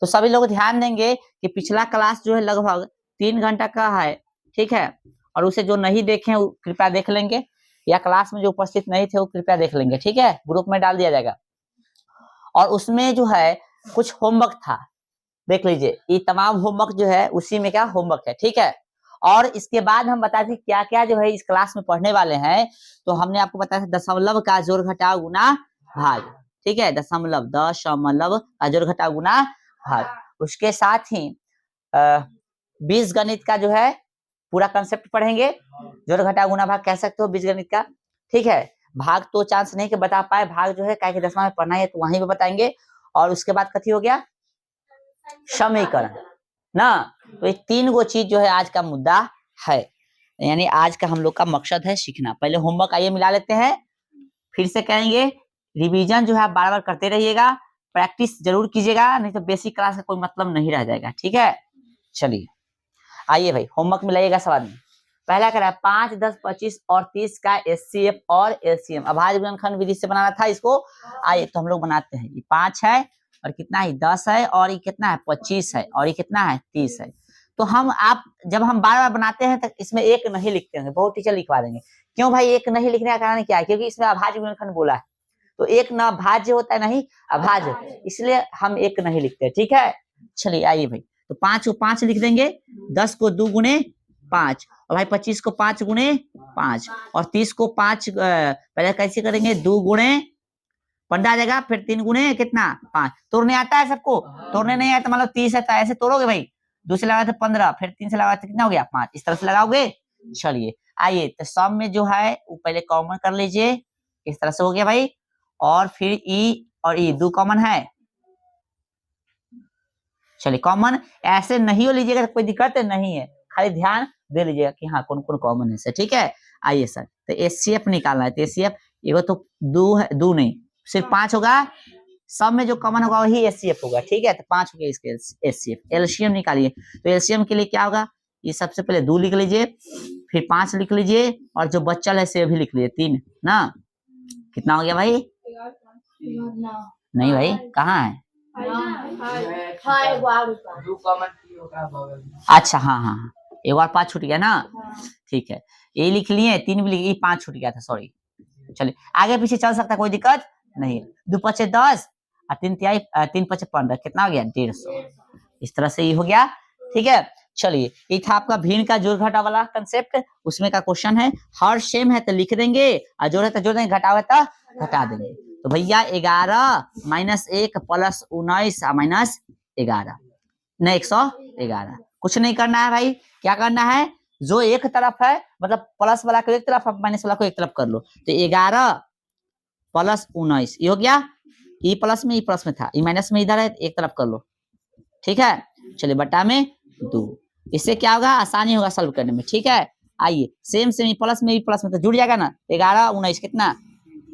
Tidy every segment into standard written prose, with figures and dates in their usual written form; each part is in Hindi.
तो सभी लोग ध्यान देंगे कि पिछला क्लास जो है लगभग 3 घंटा का है, ठीक है, और उसे जो नहीं देखे वो कृपया देख लेंगे, या क्लास में जो उपस्थित नहीं थे वो कृपया देख लेंगे, ठीक है, ग्रुप में डाल दिया जाएगा। और उसमें जो है कुछ होमवर्क था, देख लीजिए, ये तमाम होमवर्क जो है उसी में क्या होमवर्क है, ठीक है। और इसके बाद हम बताते क्या क्या जो है इस क्लास में पढ़ने वाले हैं। तो हमने आपको बताया था दशमलव का जोड़ घटाव गुना भाग, ठीक है, दशमलव का जोड़ घटाव गुना भाग। उसके साथ ही बीज गणित का जो है पूरा कंसेप्ट पढ़ेंगे, जोड़ घटाव गुना भाग कह सकते हो बीज गणित का, ठीक है। भाग तो चांस नहीं कि बता पाए, भाग जो है क्या 10वां में पढ़ना है तो वहीं पे बताएंगे। और उसके बाद कथी हो गया, समीकरण ना। तो ये 3 गो चीज जो है आज का मुद्दा है, यानी आज का हम लोग का मकसद है सीखना। पहले होमवर्क आइए मिला लेते हैं, फिर से कहेंगे रिवीजन जो है आप बार बार करते रहिएगा, प्रैक्टिस जरूर कीजिएगा, नहीं तो बेसिक क्लास का कोई मतलब नहीं रह जाएगा, ठीक है। चलिए आइए भाई होमवर्क मिलाइएगा सब आदमी। पहला करा 5, 10, 25 और 30 का एचसीएफ और एलसीएम अभाज्य गुणनखंड विधि से बनाना था इसको। आइए तो हम लोग बनाते हैं। ये 5 है और कितना है 10 है, और ये कितना है 25 है, और ये कितना है 30 है। तो जब हम बार बार बनाते हैं तो इसमें एक नहीं लिखते होंगे, बहुत टीचर लिखवा देंगे। क्यों भाई एक नहीं लिखने का कारण क्या है, क्योंकि इसमें अभाज्य गुणनखंड बोला है, तो एक ना भाज्य होता है नहीं अभाज्य, इसलिए हम एक नहीं लिखते, ठीक है। चलिए आइए भाई, तो 5 को 5 लिख देंगे, 10 को 2 गुने 5, और भाई 25 को 5 गुने 5, और 30 को 5 पहले कैसे करेंगे 2 गुणे 15 आ जाएगा, फिर 3 गुणे कितना 5। तोड़ने आता है सबको, तोड़ने नहीं आता मतलब 30 है तो ऐसे तोड़ोगे भाई, 2 से लगा तो 15, फिर 3 से लगा तो कितना हो गया 5, इस तरह से लगाओगे। चलिए आइए तो सम में जो है वो पहले कॉमन कर लीजिए, इस तरह से हो गया भाई, और फिर ई और ई 2 कॉमन है। चलिए कॉमन ऐसे नहीं हो लीजिएगा तो कोई दिक्कत नहीं है, खाली ध्यान दे लीजिएगा कि हाँ कौन कौन कॉमन है सर, ठीक है। आइए सर तो एचसीएफ निकालना है, तो एचसीएफ एगो तो 2 है, 2 नहीं सिर्फ 5 होगा, सब में जो कॉमन होगा वही एचसीएफ होगा, ठीक है। तो 5 हो गया इसके एचसीएफ। एलसीएम निकालिए, तो एलसीएम के लिए क्या होगा, ये सबसे पहले 2 लिख लीजिए, फिर 5 लिख लीजिए, और जो बच्चा है से भी लिख लीजिए 3 ना। कितना हो गया भाई, नहीं भाई कहाँ है, अच्छा हाँ हाँ हाँ, एक बार 5 छूट गया ना, ठीक है। ये लिख लिए, 3 भी लिख, ये 5 छूट गया था, सॉरी। चलिए आगे पीछे चल सकता, कोई दिक्कत नहीं। 2 पचे 10 और 3 तिहाई 3 पचे 15, कितना हो गया 150, इस तरह से ये हो गया, ठीक है। चलिए ये था आपका भिन्न का जोड़ घटाव वाला कंसेप्ट, उसमें का क्वेश्चन है। हर सेम है तो लिख देंगे, और जोड़ है तो जोड़ देंगे, घटाव है तो घटा देंगे। तो भैया 11 माइनस 1 प्लस 19 माइनस 11 नहीं 111, कुछ नहीं करना है भाई, क्या करना है, जो एक तरफ है मतलब प्लस वाला को एक तरफ, माइनस वाला को एक तरफ कर लो। तो 11 प्लस 19 ये हो गया, ई प्लस में था, ई माइनस में इधर है, एक तरफ कर लो, ठीक है। चलिए बटा में 2, इससे क्या होगा आसानी होगा सॉल्व करने में, ठीक है। आइए सेम ई प्लस में तो जुड़ जाएगा ना, 11 19 कितना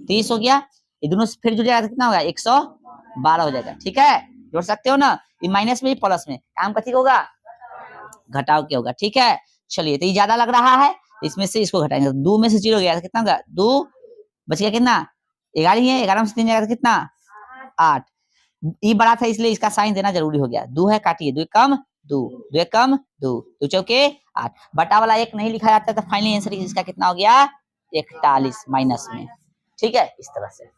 30 हो गया, ये दोनों फिर जुड़ जाएगा तो कितना होगा 112 हो जाएगा, ठीक है। जोड़ सकते हो ना, ये माइनस में प्लस में काम कथी होगा घटाव क्या होगा, ठीक है। चलिए तो ये ज्यादा लग रहा है, इसमें से इसको घटाएंगे, 2 में से 0 गया तो कितना होगा 2 बच गया, कितना 11 ही है, 11 में से 3 जाएगा तो कितना 8। ये बड़ा था इसलिए इसका साइन देना जरूरी हो गया, 2 है काटिए, 2 कम 2, 2 कम 2, 2 चौके 8, बटा वाला 1 नहीं लिखा जाता, तो फाइनली आंसर इसका कितना हो गया 41 माइनस में, ठीक है, इस तरह से,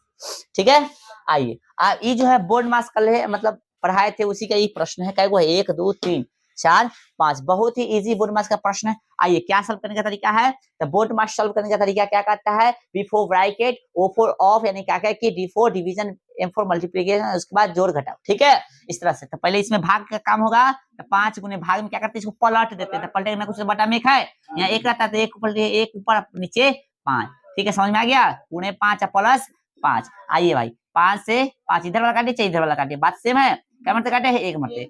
ठीक है। आइए ये जो है बोर्ड मास कल है मतलब पढ़ाए थे उसी का ये प्रश्न है, क्या 1 2 3 4 5, बहुत ही इजी बोर्ड मास का प्रश्न है। आइए क्या सॉल्व करने का तरीका है, तो बोर्ड मास सॉल्व करने का तरीका क्या कहता है, बिफोर ब्रैकेट O4 ऑफ, यानी क्या क्या कि D4 डिवीजन M4 मल्टीप्लिकेशन, उसके बाद जोड़ घटाव, ठीक है, इस तरह से। तो पहले इसमें भाग का काम होगा, तो 5 गुने भाग में क्या करते हैं इसको पलट देते हैं, तो पलटे ना कुछ बटा में एक है, यहाँ एक रहता है तो एक ऊपर एक ऊपर नीचे 5, ठीक है, समझ में आ गया, गुने 5 प्लस 5। आइए भाई 5 से 5 इधर वाला काटिए, इधर वाला काटिए, बात सेम है, क्या मरते काटे है एक मरते,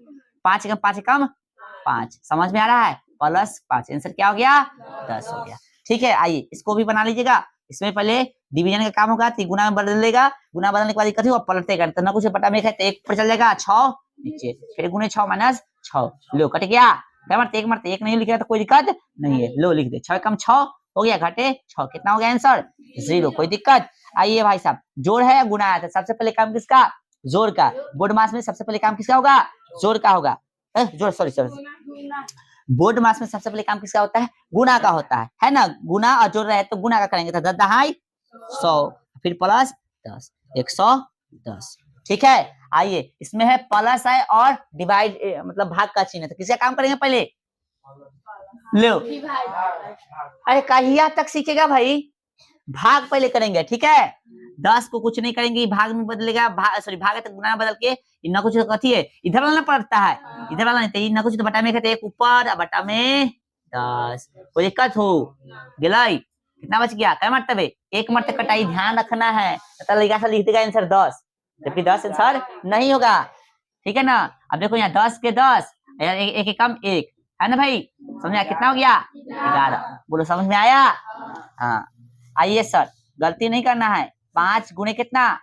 5 कम 5 कम 5, समझ में आ रहा है, प्लस 5, आंसर क्या हो गया 10 हो गया, ठीक है। आइए इसको भी बना लीजिएगा, इसमें पहले डिवीजन का काम होगा, तो गुना में बदल लेगा, गुना बदलने के बाद कथी होगा पलटेगा, तो ना कुछ बटा में है तो एक ऊपर चल जाएगा 6 नीचे, फिर गुने 6 माइनस 6, लो कट गया, क्या मरते एक नहीं लिखेगा तो कोई दिक्कत नहीं है, लो लिख दे, 6 कम 6 हो गया, घटे 6, कितना हो गया आंसर 0, कोई दिक्कत। आइए भाई साहब जोड़ है या गुना है, तो सबसे पहले काम किसका जोड़ का। बोर्ड मास में सबसे पहले काम किसका होगा? जोड़ का होगा। जोड़ सॉरी बोर्ड मास में सबसे पहले काम किसका होता है? गुना का होता है ना? गुना और जोड़ रहे तो गुना का करेंगे तो 10 दहाई 100 फिर प्लस 10 110। ठीक है, आइए इसमें है प्लस है और डिवाइड मतलब भाग का चिन्ह है, तो किसका काम करेंगे पहले? लो अरे कहिया तक सीखेगा भाई? भाग पहले करेंगे। ठीक है, 10 को कुछ नहीं करेंगे, भाग में बदलेगा, भाग तक गुना बदल के इतना कुछ कथी है इधर वाला पड़ता है, इधर वाला नहीं तो इतना कुछ तो बटा में कहते एक ऊपर बटा में 10। कोई दिक्कत हो गिलाई? कितना बच गया? क्या मरतबे? एक मरतबे कटाई, ध्यान रखना है। तो लिखा था लिख देगा आंसर 10, जबकि 10 आंसर नहीं होगा। ठीक है ना? अब देखो यहाँ 10 के 10 एक कम एक है ना भाई? समझ में कितना हो गया? 11। बोलो समझ में आया? हाँ आइए सर, गलती नहीं करना है। 5 गुणे कितना?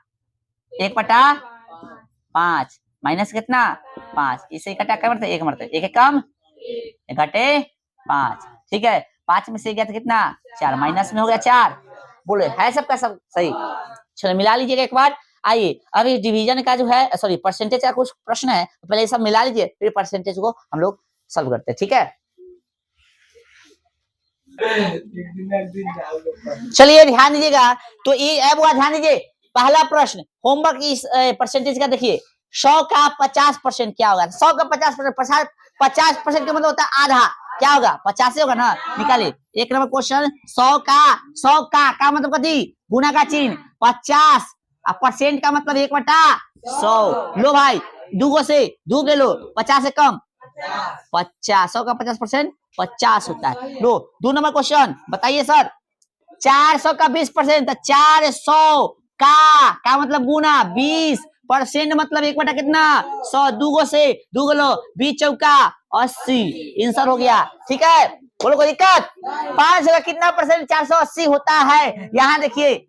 1/5 माइनस कितना? 5। इसे कटा क्या मरते? एक मरते एक कम घटे 5। ठीक है, 5 में से गया था कितना? 4, माइनस में हो गया 4। बोले है सबका सब सही? चलो मिला लीजिएगा एक बार। आइए अभी डिवीजन का जो है सॉरी परसेंटेज का कुछ प्रश्न है, तो पहले सब मिला लीजिए फिर परसेंटेज को हम लोग सॉल्व करते हैं। ठीक है, चलिए ध्यान दीजिएगा। तो ये अब ध्यान दीजिए, पहला प्रश्न होमवर्क इस परसेंटेज का देखिए। 100 का 50% क्या होगा? 100 का 50% 50% का मतलब होता है आधा, क्या होगा? 50 से होगा ना? निकालिए एक नंबर क्वेश्चन। 100 का मतलब कथी? गुना का चिन्ह 50 और परसेंट का मतलब 1/100। लो भाई दूगो से दू के लो 50 से कम 50। 100 का 50% 50 होता है। लो 2 नंबर क्वेश्चन बताइए सर। 400 का 20% 400 का मतलब गुना 20% मतलब 1/, कितना? 100। दूगो से दूगो लो 20 चौका 80 आंसर हो गया। ठीक है, बोलो कोई दिक्कत? 500 का कितना परसेंट 480 होता है? यहाँ देखिए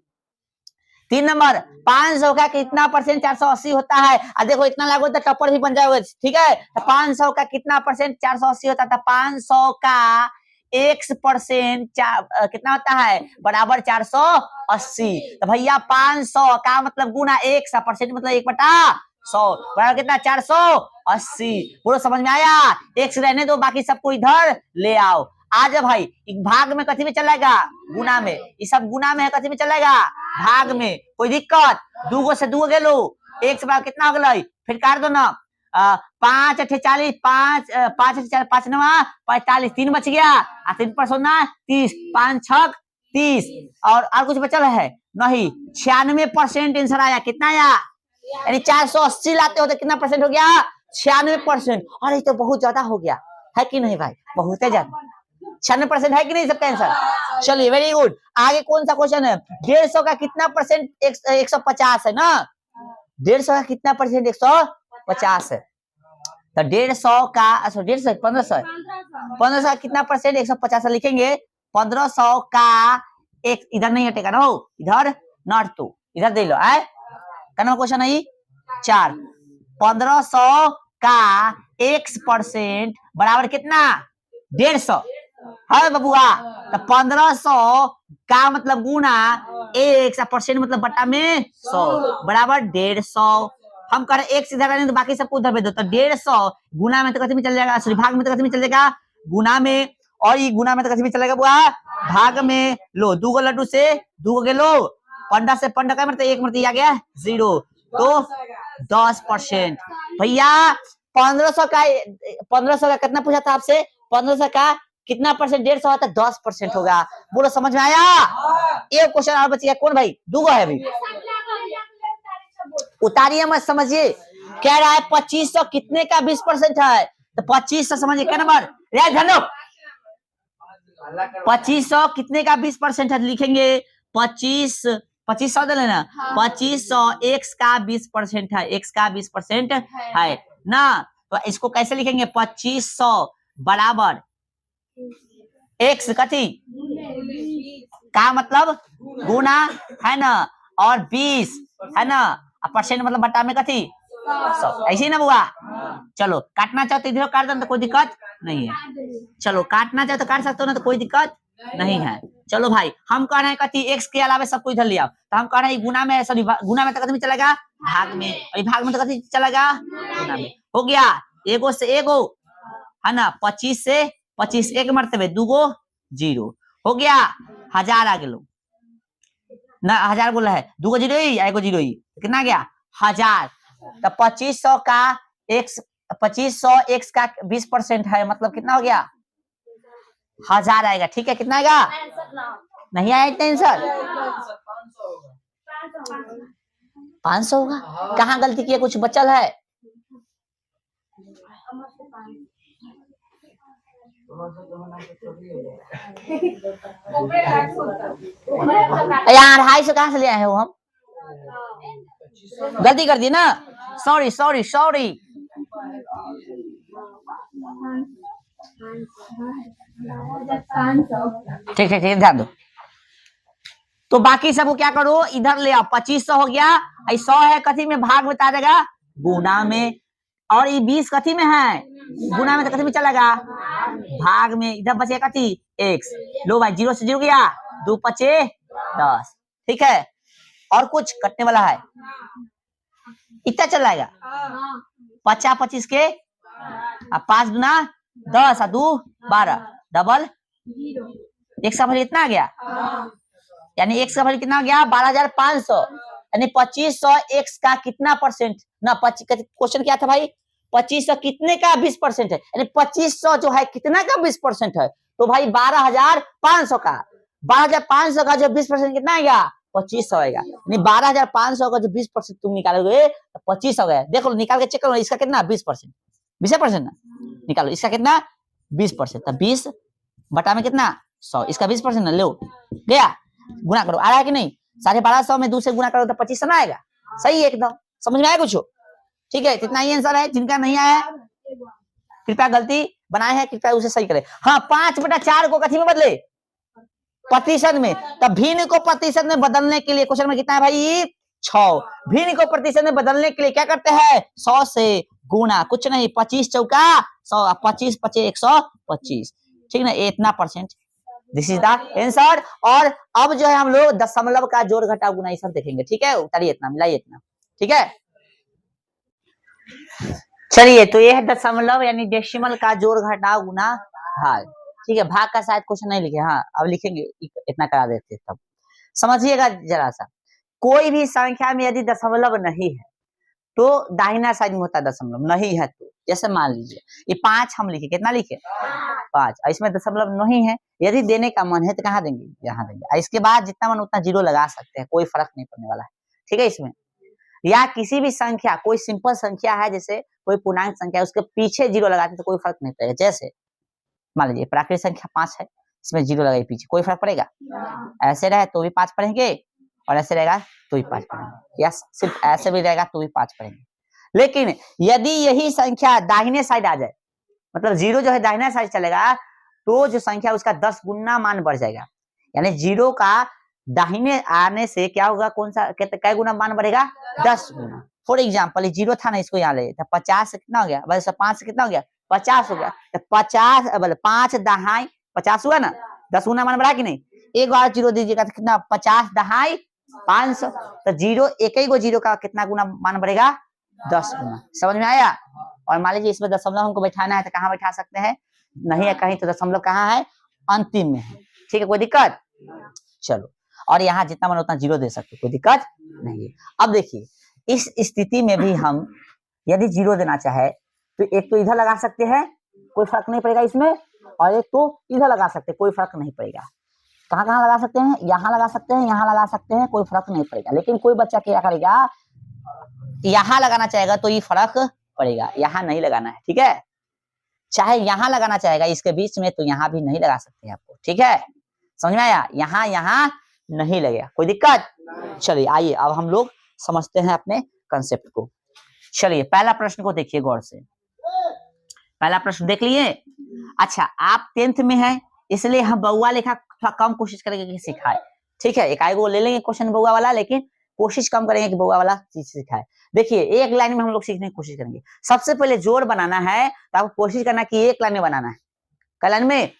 3 नंबर 500 का कितना परसेंट 480 होता है? देखो इतना लागू तो टप्पर भी बन जाएगा। ठीक है, तो 500 का कितना परसेंट 480 होता है? 500 का x% कितना होता है? बराबर 480। तो भैया 500 का मतलब गुना 1% मतलब 1/100 बराबर कितना? 480। पूरा समझ में आया? x रहने दो, बाकी सबको इधर ले आओ। आज भाई भाग में कथी में चलेगा? गुना में। ये सब गुना में है, कथी में चलेगा? भाग में। कोई दिक्कत? दूगो से दूगो गेलो 1 से बराबर कितना हो गया? फिर काट दो ना। 5 8 40 5 5 8 5 9 45 3 बच गया 3 पर 30 5 6 30 और कुछ बचल है नहीं? 96% आंसर आया। कितना आया? यानी 480 लाते हो तो कितना परसेंट हो गया? 96%। अरे तो बहुत ज्यादा हो गया है कि नहीं भाई? बहुत ज्यादा 96% है कि नहीं सबका आंसर? चलिए वेरी गुड। आगे कौन सा क्वेश्चन है? 150 का कितना परसेंट 150 है ना? 150 का कितना परसेंट 150 है? तो 150 का 1500 का कितना परसेंट 150 लिखेंगे? 1500 का एक इधर नहीं हटेगा ना, इधर नॉट तो इधर दे लो। क्या क्वेश्चन है? 4। 1500 का x% बराबर कितना? 150 है बबुआ। तो 1500 का मतलब गुना 1% मतलब बटा में 100 बराबर 150। हम कर एक सीधा रहने तो बाकी सबको उधर भेज दो। तो 150 गुना में तो कथी में चल जाएगा? सॉरी भाग में तो कथी में चल जाएगा? गुना में। और ये गुना में तो कथी में चलेगा बुआ? भाग में। लो दूगो लड्डू से दूगो के लो 15 से 15 का मतलब 1 मतलब आ गया 0 तो 10%। भैया 1500 का कितना पूछा था आपसे? 1500 का कितना परसेंट? 150 होता है 10% होगा। बोलो समझ में आया? एक क्वेश्चन और बच गया। कौन भाई? दूगो है अभी, उतारिए मत, समझिए। कह रहा है 2500 कितने का 20% है? तो 2500 समझिए क्या नंबर? 2500 कितने का 20% है? लिखेंगे 2500 दे लेना। 2500 x का 20% है, x का 20% है ना? तो इसको कैसे लिखेंगे? 2500 बराबर x कथी का मतलब गुना है ना, और 20 है ना, परसेंट मतलब बटा में कथी 100। ऐसे ही ना बुआ? चलो काटना चाहो तो इधर काट दो तो कोई दिक्कत नहीं है। चलो काटना चाहो तो काट सकते हो ना, तो कोई दिक्कत नहीं है। चलो भाई, हम कह रहे हैं कथी x के अलावा सब कुछ इधर ले आओ, तो हम कह रहे हैं गुना में, सॉरी गुना में तो कथी में चलेगा, भाग में, और भाग में तो कथी चलेगा, गुना में। हो गया, एगो से एगो है ना, 25 से 25 एक मरतबे, दूगो 0 हो गया, 1000 आ गेलो ना, 1000 बोला है, दूगो 0 ही, एगो 0 ही, कितना गया 1000। तो 2500 का x, 2500 x का 20% है, मतलब कितना हो गया 1000 आएगा। ठीक है, कितना आएगा, नहीं आया इतना आंसर, 500 होगा। कहाँ गलती किया, कुछ बचल है, यार 250 कहाँ से ले आए हो हम, गलती कर दी ना, सॉरी सॉरी सॉरी। ठीक है, ध्यान दो। तो बाकी सबको क्या करो, इधर ले आओ, 2500 हो गया, 100 है कथी में, भाग में आ जाएगा, गुना में, और ये 20 कथी में है, गुना में, तो कथी में चलेगा, भाग में, इधर बचे कथी x। लो भाई, 0 से 0 गया, 2 5 10। ठीक है, और कुछ कटने वाला है, इतना चल जाएगा, 50 25 के, 5 गुना 10 और 2 12, डबल x का वैल्यू इतना आ गया, यानी x का वैल्यू कितना हो गया 12500, यानी 2500 x का कितना परसेंट ना, क्वेश्चन क्या था भाई, 2500 कितने का 20% है, यानी 2500 जो है कितना का 20% है, तो भाई 12500 का, 12500 का जो 20% कितना आएगा 2500 आएगा, यानी 12500 का जो 20% तुम निकालोगे तो 2500 गया। देखो निकाल के चेक करो, इसका कितना 20%, 20% ना, निकालो इसका कितना 20%, तो 20 बटा में कितना 100, इसका 20% ना, लो गया, गुना करो, आ रहा है कि नहीं, 1250 में 2 से गुना करो तो 2500 ना आएगा, सही है एकदम, समझ में आया कुछ, ठीक है, कितना ही आंसर है, जिनका नहीं आया कृपया गलती बनाए हैं कृपया उसे सही करें। हाँ, 5/4 को कथी में बदले, प्रतिशत में, तब भिन्न को प्रतिशत में बदलने के लिए क्वेश्चन में कितना है भाई 6, भिन्न को प्रतिशत में बदलने के लिए क्या करते हैं 100 से गुना, कुछ नहीं, 25 चौका 100, 25 25 125, ठीक ना, इतना percent, this is the answer. और अब जो है हम लोग दशमलव का जोड़ घटाव गुना ये सब देखेंगे, ठीक है, उतारिए इतना, मिलाइए इतना, ठीक है। चलिए, तो ये है दशमलव यानी डेसिमल का जोड़ घटाव गुना भाग, ठीक है, भाग का शायद क्वेश्चन नहीं लिखे, हाँ अब लिखेंगे, इतना करा देते तब समझिएगा जरा सा। कोई भी संख्या में यदि दशमलव नहीं है तो दाहिना साइड में होता है दशमलव, नहीं है तो, जैसे मान लीजिए ये 5 हम लिखे, कितना लिखे 5, इसमें दशमलव नहीं है, यदि देने का मन है तो कहाँ देंगे, यहाँ देंगे, इसके बाद जितना मन उतना 0 लगा सकते हैं, कोई फर्क नहीं पड़ने वाला है, ठीक है। इसमें या किसी भी संख्या, कोई सिंपल संख्या है, जैसे कोई पूर्णांक संख्या है, उसके पीछे 0 लगाते तो कोई फर्क नहीं पड़ेगा, जैसे मान लीजिए प्राकृतिक संख्या 5 है, इसमें 0 लगाए पीछे, कोई फर्क पड़ेगा, ऐसे रहे तो भी 5 पढ़ेंगे, और ऐसे रहेगा तो भी 5 पढ़ेंगे, या सिर्फ ऐसे भी रहेगा तो भी 5 पढ़ेंगे। लेकिन यदि यही संख्या दाहिने साइड आ जाए, मतलब 0 जो है दाहिना साइड चलेगा, तो जो संख्या उसका 10 गुना मान बढ़ जाएगा, यानी 0 का दाहिने आने से क्या होगा, कौन सा कै गुना मान बढ़ेगा 10 गुना। फॉर एग्जाम्पल 0 था ना, इसको यहाँ ले, 50 से कितना हो गया, 5 से कितना हो गया 50 हो गया, तो 50 5 दहाई 50 हुआ ना, 10 गुना मान बढ़ा कि नहीं, एक बार 0 दीजिएगा तो कितना 50 दहाई 500, तो 0 एक ही गो 0 का कितना गुना मान बढ़ेगा 10 गुना, समझ में आया। और मान लीजिए इसमें दशमलव हमको बैठाना है तो कहाँ बैठा सकते हैं, नहीं है कहीं तो दशमलव कहाँ है, अंतिम में है, ठीक है, कोई दिक्कत, चलो, और यहाँ जितना मन उतना 0 दे सकते, कोई दिक्कत नहीं है। अब देखिए इस स्थिति में भी हम यदि 0 देना चाहे तो एक तो इधर लगा सकते हैं, कोई फर्क नहीं पड़ेगा इसमें, और एक तो इधर लगा सकते हैं, कोई फर्क नहीं पड़ेगा। कहाँ कहाँ लगा सकते हैं, यहाँ लगा सकते हैं, यहाँ लगा सकते हैं, कोई फर्क नहीं पड़ेगा। लेकिन कोई बच्चा क्या करेगा, यहाँ लगाना चाहेगा तो ये फर्क पड़ेगा, यहाँ नहीं लगाना है, ठीक है, चाहे यहाँ लगाना चाहेगा इसके बीच में तो यहाँ भी नहीं लगा सकते आपको, ठीक है, समझ में आया, यहाँ नहीं लगेगा, कोई दिक्कत। चलिए आइए अब हम लोग समझते हैं अपने कंसेप्ट को। चलिए पहला प्रश्न को देखिए गौर से, पहला प्रश्न देख लिए। अच्छा, आप 10th में हैं इसलिए हम बउआ लेखा थोड़ा कम कोशिश करेंगे कि सिखाए, ठीक है, एक आएगो ले लेंगे क्वेश्चन बउआ वाला, लेकिन कोशिश कम करेंगे कि बउआ वाला चीज सिखाए। देखिए एक लाइन में हम लोग सीखने की कोशिश करेंगे। सबसे पहले जोड़ बनाना है तो आपको कोशिश करना कि एक लाइन में बनाना है, क्या लाइन में,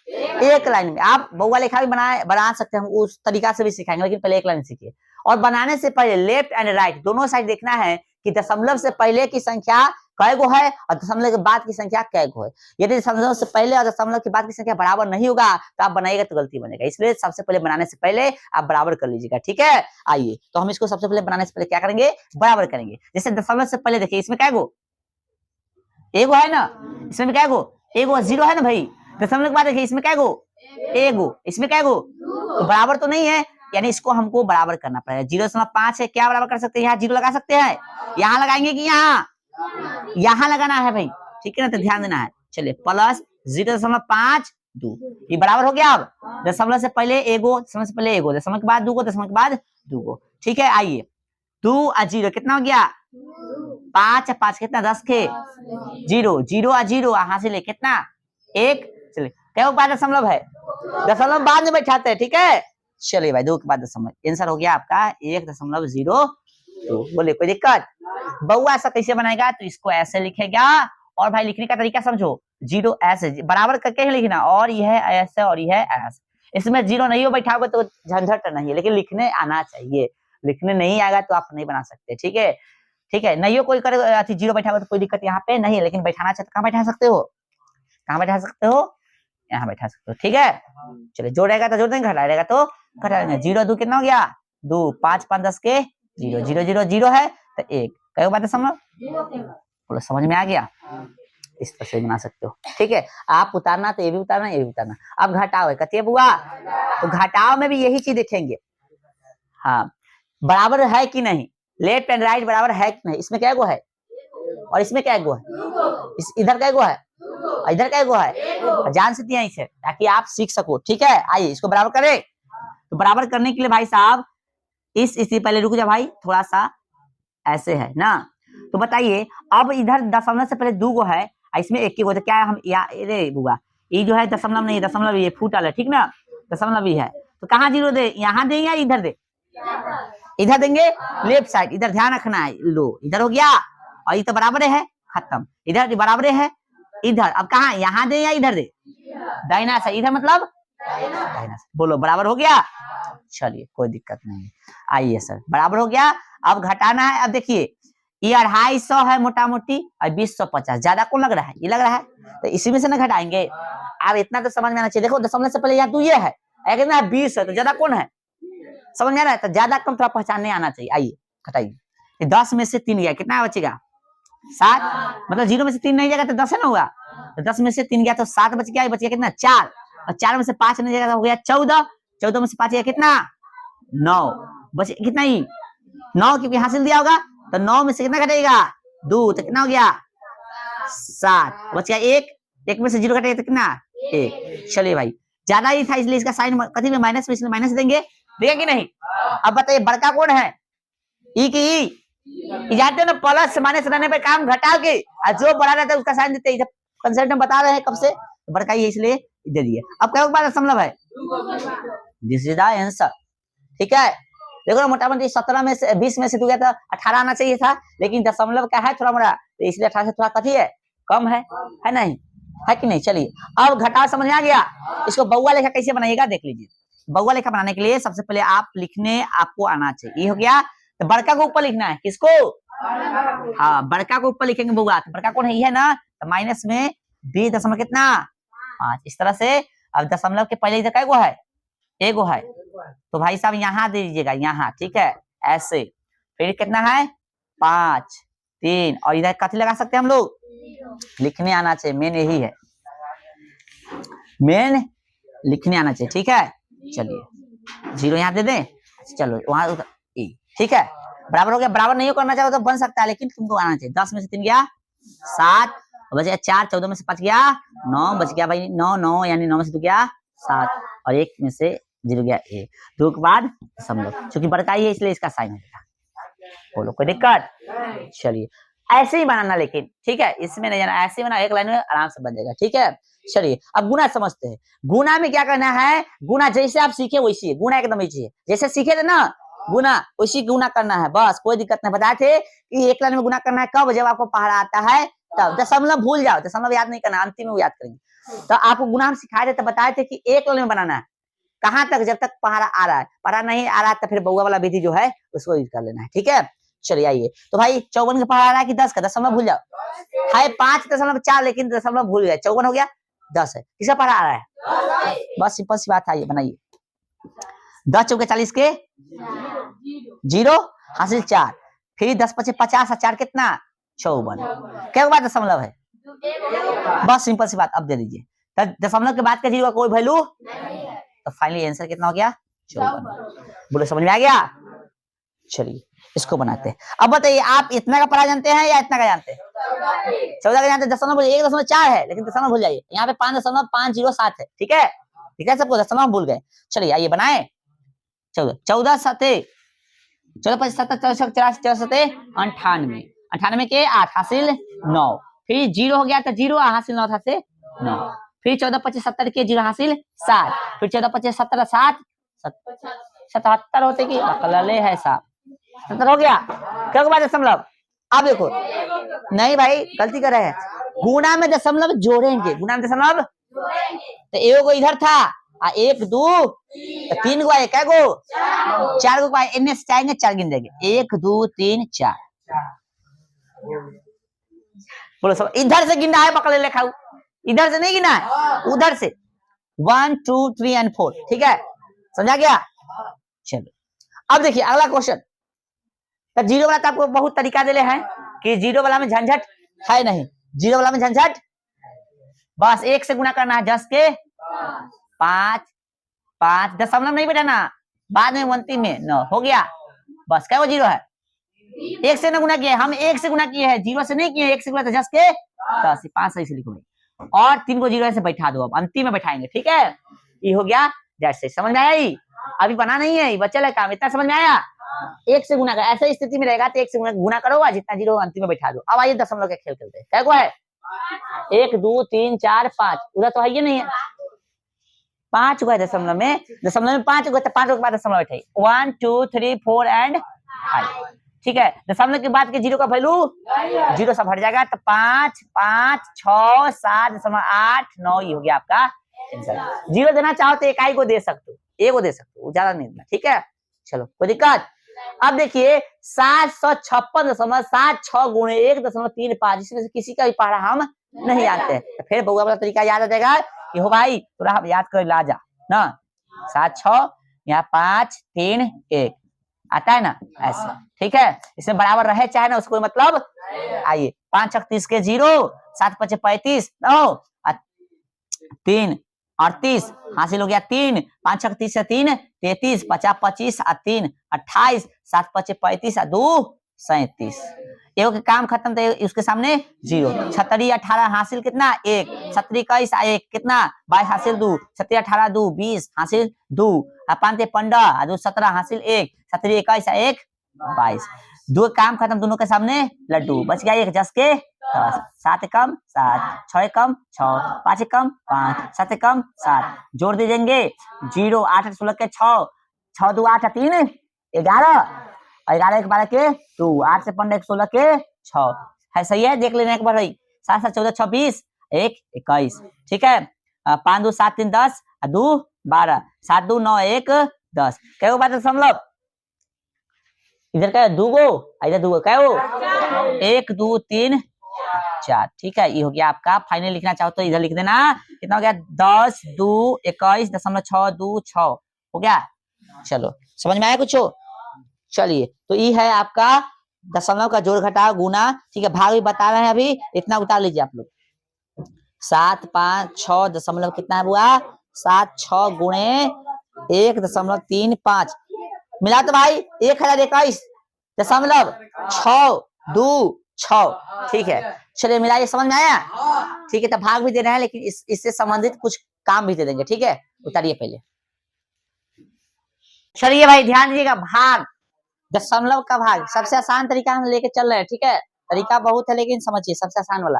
एक लाइन में आप बहुआ लेखा भी बना सकते हैं, हम उस तरीका से भी सिखाएंगे, लेकिन पहले एक लाइन सीखिए। और बनाने से पहले लेफ्ट एंड राइट दोनों साइड देखना है कि दशमलव से पहले की संख्या कै गो है और दशमलव के बाद की संख्या कै गो है। यदि दशमलव से पहले और दशमलव के बाद की संख्या बराबर नहीं होगा तो आप बनाइएगा तो गलती बनेगा, इसलिए सबसे पहले बनाने से पहले आप बराबर कर लीजिएगा, ठीक है। आइए तो हम इसको सबसे पहले बनाने से पहले क्या करेंगे, बराबर करेंगे। जैसे दशमलव से पहले देखिए इसमें कै गो, एगो है ना, इसमें कै गो, एगो, जीरो है ना भाई। दशमलव के बाद देखिए इसमें कै गो, एगो, इसमें कै गो, तो बराबर तो नहीं है, यानी इसको हमको बराबर करना पड़ेगा। 0.5 है, क्या बराबर कर सकते हैं, यहाँ जीरो लगा सकते हैं, यहाँ लगाएंगे कि यहाँ लगाना है भाई, ठीक है ना, तो ध्यान देना है। चलिए प्लस 0.52, ये बराबर हो गया। अब दशमलव से पहले एगो, दशमलव से पहले एगो, दशमलव के बाद दूगो, दशमलव के बाद दूगो, ठीक है। आइए 2 और 0 कितना हो गया, 5 5 कितना, 10 के 0, 0 और 0 हासिल कितना, 1। चलिए क्या बाद दशमलव है, दशमलव बाद में बैठाते हैं, ठीक है। चलिए भाई 2 के बाद दशमलव, आंसर हो गया आपका 1.02। बोले कोई दिक्कत। बहुआ ऐसा कैसे बनाएगा, तो इसको ऐसे लिखेगा, और भाई लिखने का तरीका समझो, 0 ऐसे बराबर करके ही लिखना, और यह ऐसे और यह ऐसे। इसमें 0 नहीं हो बैठाओगे तो झंझट नहीं है, लेकिन लिखने आना चाहिए, लिखने नहीं आएगा तो आप नहीं बना सकते, ठीक है, ठीक है। नहीं हो कोई करे 0 बैठाओगे तो कोई दिक्कत यहाँ पे नहीं है, लेकिन बैठाना चाहिए तो कहाँ बैठा सकते हो, कहाँ बैठा सकते हो, यहाँ बैठा सकते हो, ठीक है। चलिए जोड़ेगा तो जोड़ देंगे, घटाएगा तो घटा देंगे। 0 2 कितना हो गया, 2, 5 5 10 के 0, 0 0 0 है तो 1, कई बात है समझ, बोलो समझ में आ गया। इस तरह से बना सकते हो, ठीक है। आप उतारना तो ये भी उतारना, ये भी उतारना। अब घटाओ कतिये बुआ, तो घटाओ में भी यही चीज देखेंगे, हाँ बराबर है कि नहीं, लेफ्ट एंड राइट बराबर है कि नहीं। इसमें क्या गो है और इसमें क्या गो है, इधर क्या गो है और इधर क्या गो है, जान सकती है इसे, ताकि आप सीख सको, ठीक है। आइए इसको बराबर करें, तो बराबर करने के लिए भाई साहब इसी पहले रुक जा भाई, थोड़ा सा ऐसे है ना, तो बताइए अब इधर दशमलव से पहले 2 गो है, इसमें 1 गो, तो क्या हम ये बुआ, ये जो है दशमलव नहीं, दशमलव ये फूटल है, ठीक ना, दशमलव ही है, तो कहाँ 0 दे, यहाँ दे या इधर दे, इधर देंगे, लेफ्ट साइड, इधर ध्यान रखना है। लो इधर हो गया, और ये तो बराबर है, खत्म, इधर बराबर है, इधर अब कहाँ, यहाँ दे या इधर दे, दाहिना साइड, इधर मतलब दाहिना साइड, बोलो बराबर हो गया। चलिए कोई दिक्कत नहीं, आइए सर बराबर हो गया। अब घटाना है, अब देखिए ये 250 है मोटा मोटी, और 2050 ज्यादा कौन लग रहा है, ये लग रहा है, तो इसी में से ना घटाएंगे। अब इतना तो समझ में आना चाहिए, देखो दशमलव से पहले यहाँ 2 ये है, कितना 20 है, तो ज्यादा कौन है, समझ में आ रहा है, तो ज्यादा कम थोड़ा पहचानने आना चाहिए। आइए घटाइए, 10 में से 3 गया, कितना बचेगा 7, मतलब 0 में से 3 नहीं जाएगा तो 10 है ना हुआ, तो 10 में से 3 गया तो 7 बच गया, बच गया कितना 4, और 4 में से 5 नहीं जाएगा तो हो गया 14, 14 में से 5 गया कितना 9, बच कितना ही 9, क्योंकि हासिल दिया होगा, तो 9 में से कितना घटेगा 2, तो कितना हो गया 7, बच गया 1 में से 0 घटेगा तो कितना 1। चलिए भाई ज्यादा ही था इसलिए इसका साइन कथी में माइनस में, इसलिए माइनस देंगे, देगा कि नहीं। अब बताइए बड़का कौन है, ई की ई, जानते हो ना प्लस माइनस रहने पे काम घटा के, और जो बड़ा रहता है उसका साइन देते हैं, कंसेप्ट में बता रहे हैं कब से, बड़का ही है इसलिए दे दिए। अब क्या बात दशमलव है, दिस इज द आंसर, ठीक है। देखो मोटा मोटी 17 में से 20 में से 2 गया था, 18 आना चाहिए था, लेकिन दशमलव का है थोड़ा मोड़ा, तो इसलिए 18 से थोड़ा कथी है कम है नहीं, है कि नहीं। चलिए अब घटाव समझ में आ गया, इसको बहुआ लेखा कैसे बनाइएगा देख लीजिए। बहुआ लेखा बनाने के लिए सबसे पहले आप लिखने आपको आना चाहिए, ये हो गया, तो बड़का को ऊपर लिखना है, किसको, हाँ बड़का को ऊपर लिखेंगे बहुआ, तो बड़का कौन है, ये है ना, तो माइनस में 20 दशमलव कितना 5, इस तरह से। अब दशमलव के पहले इधर क्या है, एगो है, तो भाई साहब यहाँ दे दीजिएगा, यहाँ, ठीक है, ऐसे, फिर कितना है 5 3, और इधर कथी लगा सकते हैं हम लोग, लिखने आना चाहिए, मेन यही है, मेन लिखने आना चाहिए, ठीक है। चलिए 0 यहाँ दे दें, चलो वहां, ठीक है, बराबर हो गया। बराबर नहीं करना चाहो तो बन सकता है, लेकिन तुमको आना चाहिए। 10 में से 3 गया 7, बच गया 4, 14 में से 5 गया 9, बच गया भाई 9 9, यानी 9 में से 2 गया 7, और 1 में से 0 गया 1, 2 के बाद दशमलव, क्योंकि बड़का ही है इसलिए इसका साइन है, बोलो कोई दिक्कत। चलिए ऐसे ही बनाना, लेकिन ठीक है, इसमें नहीं जाना, ऐसे ही बना, एक लाइन में आराम से बन जाएगा, ठीक है। चलिए अब गुना समझते हैं। गुना में क्या करना है, गुना जैसे आप सीखे वैसी है, गुना एकदम वैसी है, जैसे सीखे थे ना गुना वैसी गुना करना है, बस कोई दिक्कत नहीं। बताए थे कि एक लाइन में गुना करना है, कब, जब आपको पहाड़ा आता है तब दशमलव भूल जाओ, दशमलव याद नहीं करना, अंतिम में याद करेंगे। तो आपको गुना हम सिखाए थे, तो बताए थे कि एक में बनाना है, कहाँ तक, जब तक पहाड़ा आ रहा है, पहाड़ा नहीं आ रहा है तो फिर बउआ वाला विधि जो है उसको यूज कर लेना है, ठीक है। चलिए आइए, तो भाई 54 का पहाड़ा आ रहा है कि 10 का, दशमलव भूल जाओ, है 5.4 लेकिन दशमलव भूल गए, 54 हो गया, 10 है, किसका पहाड़ा आ रहा है, बस सिंपल सी बात, आइए बनाइए। 10 चौके 40 के 0 हासिल 4, फिर 10 पचे 50 और 4 कितना 54, क्या बात दशमलव है, बस सिंपल सी बात। अब दे दीजिए, तो दशमलव के बाद का 0 का कोई वैल्यू, तो फाइनली आंसर कितना हो गया 54। बोले समझ में आ गया। चलिए इसको बनाते हैं। अब बताइए आप इतना का पढ़ा जानते हैं या इतना का जानते हैं, 14 का जानते हैं, दशमलव 1.4 है लेकिन दशमलव भूल जाइए, यहाँ पे 5.507 है, ठीक है, ठीक है सबको, दशमलव भूल गए। चलिए आइए बनाए, 14 सते 14 5 7 14 सते 98, 98 के 8 हासिल 9, फिर 0 हो गया तो 0 हासिल 9 था से 9, फिर 14 25 70 के 0 हासिल 7, फिर 14 25 17 7 77 होते की बकलले है साहब, 70 हो गया, क्या बात दशमलव। अब देखो नहीं भाई गलती कर रहे हैं, गुना में दशमलव जोड़ेंगे, गुना में दशमलव, तो एक को इधर था, 1 2 3 को आए, क्या गो 4 को आए, इनमें से चाहेंगे 4 गिन देंगे, 1 2 3 4, बोलो सब इधर से गिनना है, पकड़ ले खाऊ, इधर से नहीं गिना है, उधर से 1 2 3 और 4, ठीक है, समझा गया। चलो अब देखिए अगला क्वेश्चन, तो 0 वाला तो आपको बहुत तरीका दे हैं कि 0 वाला में झंझट है नहीं, 0 वाला में झंझट, बस 1 से गुना करना है, 10 के 5 5, दशमलव नहीं बैठाना, बाद में अंतिम में 9 हो गया, बस क्या वो 0 है, 1 से ना गुना किए, हम 1 से गुना किए हैं, 0 से नहीं किए, 1 से गुना तो 10 के 10, 5 सही से लिखो भाई, और 3 को 0 से बैठा दो, अब अंतिम में बैठाएंगे, ठीक है, ये हो गया, जैसे समझ में आया, अभी बना नहीं है, बच्चा है काम, इतना समझ में आया, 1 से गुना कर, ऐसे स्थिति में रहेगा तो 1 से गुना करो, जितना 0 अंतिम में बैठा दो। अब आइए दशमलव के खेल खेलते हैं, क्या को है 1 2 3 4 5, उधर तो है ये नहीं है, 5 को है दशमलव में, 5 को, तो 5 के बाद दशमलव बैठे 1 2 3 4 एंड 5, ठीक है, दशमलव के बाद के 0 का वैल्यू 0 सब हट जाएगा, तो 5 5 6 7.8 9, ये हो गया आपका आंसर। 0 देना चाहो तो इकाई को दे सकते हो, एक को दे सकते हो, ज्यादा नहीं देना, ठीक है। चलो कोई दिक्कत। अब देखिए 756.76 गुणे 1.35, इसमें से किसी का भी पहाड़ा हम नहीं आते हैं, तो फिर बउआ वाला तरीका याद आ जाएगा कि हो भाई थोड़ा हम याद कर ला जा ना, 7 6 यहाँ 5 3 1 आता है ना, ऐसे, ठीक है, इसमें बराबर रहे चाहे ना उसको मतलब। आइए 5 छक 30 के 0, 7 5 35 9, 3 38 हासिल हो गया 3, 5 छक 30 से 3 33, 50 25 और 3 28, 7 5 35 और 2 37, एक काम खत्म, तो उसके सामने 0, 36 18 हासिल कितना 1, 37 21 1 कितना 22 हासिल 2, 37 18 2 20 हासिल 2, 5 15 2 17 हासिल 1, 37 21 1 22, दो काम खत्म, दोनों के सामने लड्डू, बच गया 1 10 के 10, 7 कम 7, 6 कम 6, 5 कम 5, 7 कम 7, जोड़ दीजिएंगे 0 8 16 के 6, 6 2 8 3 11, 11 12 के 2, 8 से 15 16 के 6 है, सही है, देख लेना एक बार भाई, 7 7 14 26 1 21, ठीक है, 5 2 7 3 10 2 12, 7 2 9 1 10, क्या बात दशमलव, इधर क्या है 2 गो, इधर 2 गो, क्या हो 1 2 3 4, ठीक है, ये हो गया आपका। फाइनल लिखना चाहो तो इधर लिख देना, कितना हो गया 10 2 21.626 हो गया। चलो समझ में आया कुछ हो। चलिए तो ये है आपका दशमलव का जोड़ घटाव गुना, ठीक है, भाग भी बता रहे हैं अभी, इतना उतार लीजिए आप लोग, 7 5 6 दशमलव कितना हुआ 7 6 गुणे 1.35 मिला तो भाई 1021.626, ठीक है। चलिए मिलाइए, समझ में आया, ठीक है, तो भाग भी दे रहे हैं लेकिन इससे संबंधित कुछ काम भी दे देंगे, ठीक है, उतारिए पहले। चलिए भाई ध्यान दीजिएगा, भाग, दशमलव का भाग सबसे आसान तरीका हम लेके चल रहे हैं, ठीक है, तरीका बहुत है लेकिन समझिए सबसे आसान वाला।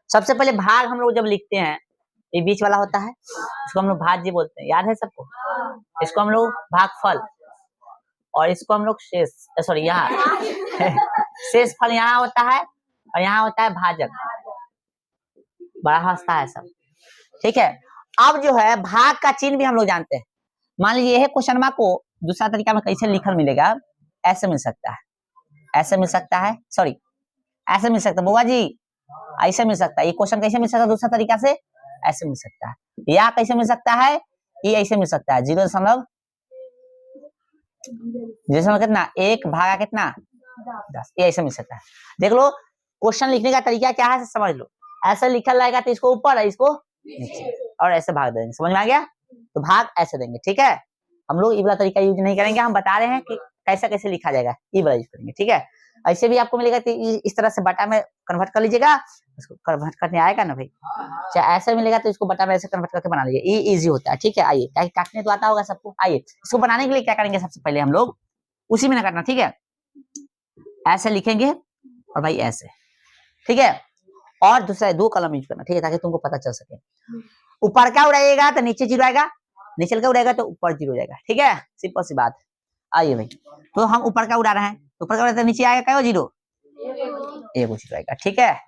सबसे पहले भाग हम लोग जब लिखते हैं, ये बीच वाला होता है, इसको हम लोग भाज्य बोलते हैं, याद है सबको, इसको हम लोग भागफल, और इसको हम लोग शेष, सॉरी यहाँ शेष फल यहाँ होता है, और यहाँ होता है भाजक, बड़ा हंसता है सब। ठीक है, अब जो है भाग का चिन्ह भी हम लोग जानते हैं। मान लीजिए यह क्वेश्चन मार्क को दूसरा तरीका में कैसे लिखल मिलेगा, ऐसे मिल सकता है, ऐसे मिल सकता है, सॉरी ऐसे मिल सकता है बुआ जी, ऐसे मिल सकता है। ये क्वेश्चन कैसे मिल सकता है दूसरा तरीका से, ऐसे मिल सकता है, या कैसे मिल सकता है, ये ऐसे मिल सकता है 0.0 कितना 1 भागा कितना 10, ये ऐसे मिल सकता है। देख लो क्वेश्चन लिखने का तरीका क्या है समझ लो, ऐसे लिखल रहेगा तो इसको ऊपर है इसको नीचे, और ऐसे भाग देंगे, समझ में आ गया, तो भाग ऐसे देंगे। ठीक है, हम लोग ये वाला तरीका यूज नहीं करेंगे, हम बता रहे हैं कि कैसे कैसे लिखा जाएगा, ये वाला यूज करेंगे। ठीक है, ऐसे भी आपको मिलेगा तो इस तरह से बटा में कन्वर्ट कर लीजिएगा, इसको कन्वर्ट करने आएगा ना भाई, चाहे ऐसे मिलेगा तो इसको बटा में ऐसे कन्वर्ट करके बना लीजिए, ये इजी होता है। ठीक है, आइए काटने तो आता होगा सबको, आइए इसको बनाने के लिए क्या करेंगे, सबसे पहले हम लोग उसी में ना करना, ठीक है, ऐसे लिखेंगे और भाई ऐसे, ठीक है, और दूसरा 2 कलम यूज करना, ठीक है, ताकि तुमको पता चल सके। ऊपर क्या उड़ाइएगा तो नीचे 0 आएगा, नीचे का उड़ाएगा तो ऊपर 0 जाएगा। ठीक है, सिंपल सी बात। आइए भाई, तो हम ऊपर का उड़ा रहे हैं, ऊपर का उड़ा तो नीचे आएगा क्या 0, 1 0 आएगा। ठीक है,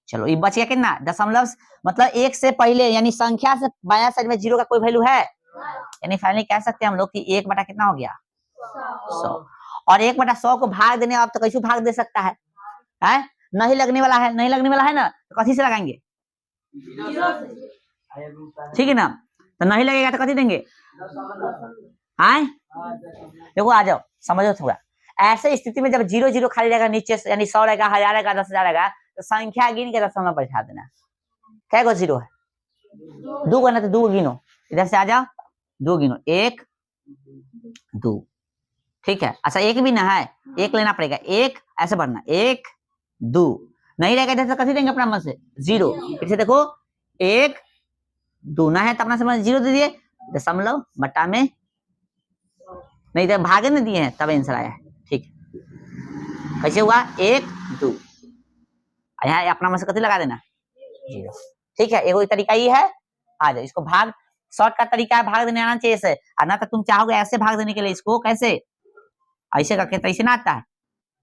चलो ये बच गया कितना दशमलव, मतलब 1 से पहले यानी संख्या से बायां साइड में 0 का कोई वैल्यू है, यानी फाइनली कह सकते हैं हम लोग कि 1 बटा कितना हो गया 100, और 1 बटा 100 को भाग देने, आप तो कैसे भाग दे सकता है, हैं? नहीं लगने वाला है, नहीं लगने वाला है ना, तो कथी से लगाएंगे, ठीक है ना, तो नहीं लगेगा तो कथी देंगे, हैं? देखो आ जाओ समझो थोड़ा, ऐसे स्थिति में जब 0 0 खाली रहेगा नीचे से, यानी 100 रहेगा, 1000 रहेगा, 10,000 रहेगा, तो संख्या गिन के दशमलव बैठा देना। क्या को 0 है, 2 को ना तो 2 गिनो, इधर से आ जाओ, 2 गिनो, 1 2, ठीक है। अच्छा 1 भी ना है, 1 लेना पड़ेगा, 1 ऐसे बढ़ना, 1 2 नहीं रहेगा इधर से कथी देंगे अपना मन से 0, फिर से देखो 1 2 ना है तो अपना से 0 दे दिए, दशमलव बटा में नहीं तो भागे नहीं दिए हैं तब आंसर आया है। ठीक कैसे हुआ 1 2, यहाँ अपना मन से कथी लगा देना 0। ठीक है, एगो तरीका ये है, आ जाओ इसको भाग, शॉर्ट का तरीका है, भाग देने आना चाहिए ऐसे, और ना तो तुम चाहोगे ऐसे भाग देने के लिए, इसको कैसे ऐसे करके, तो ऐसे ना आता है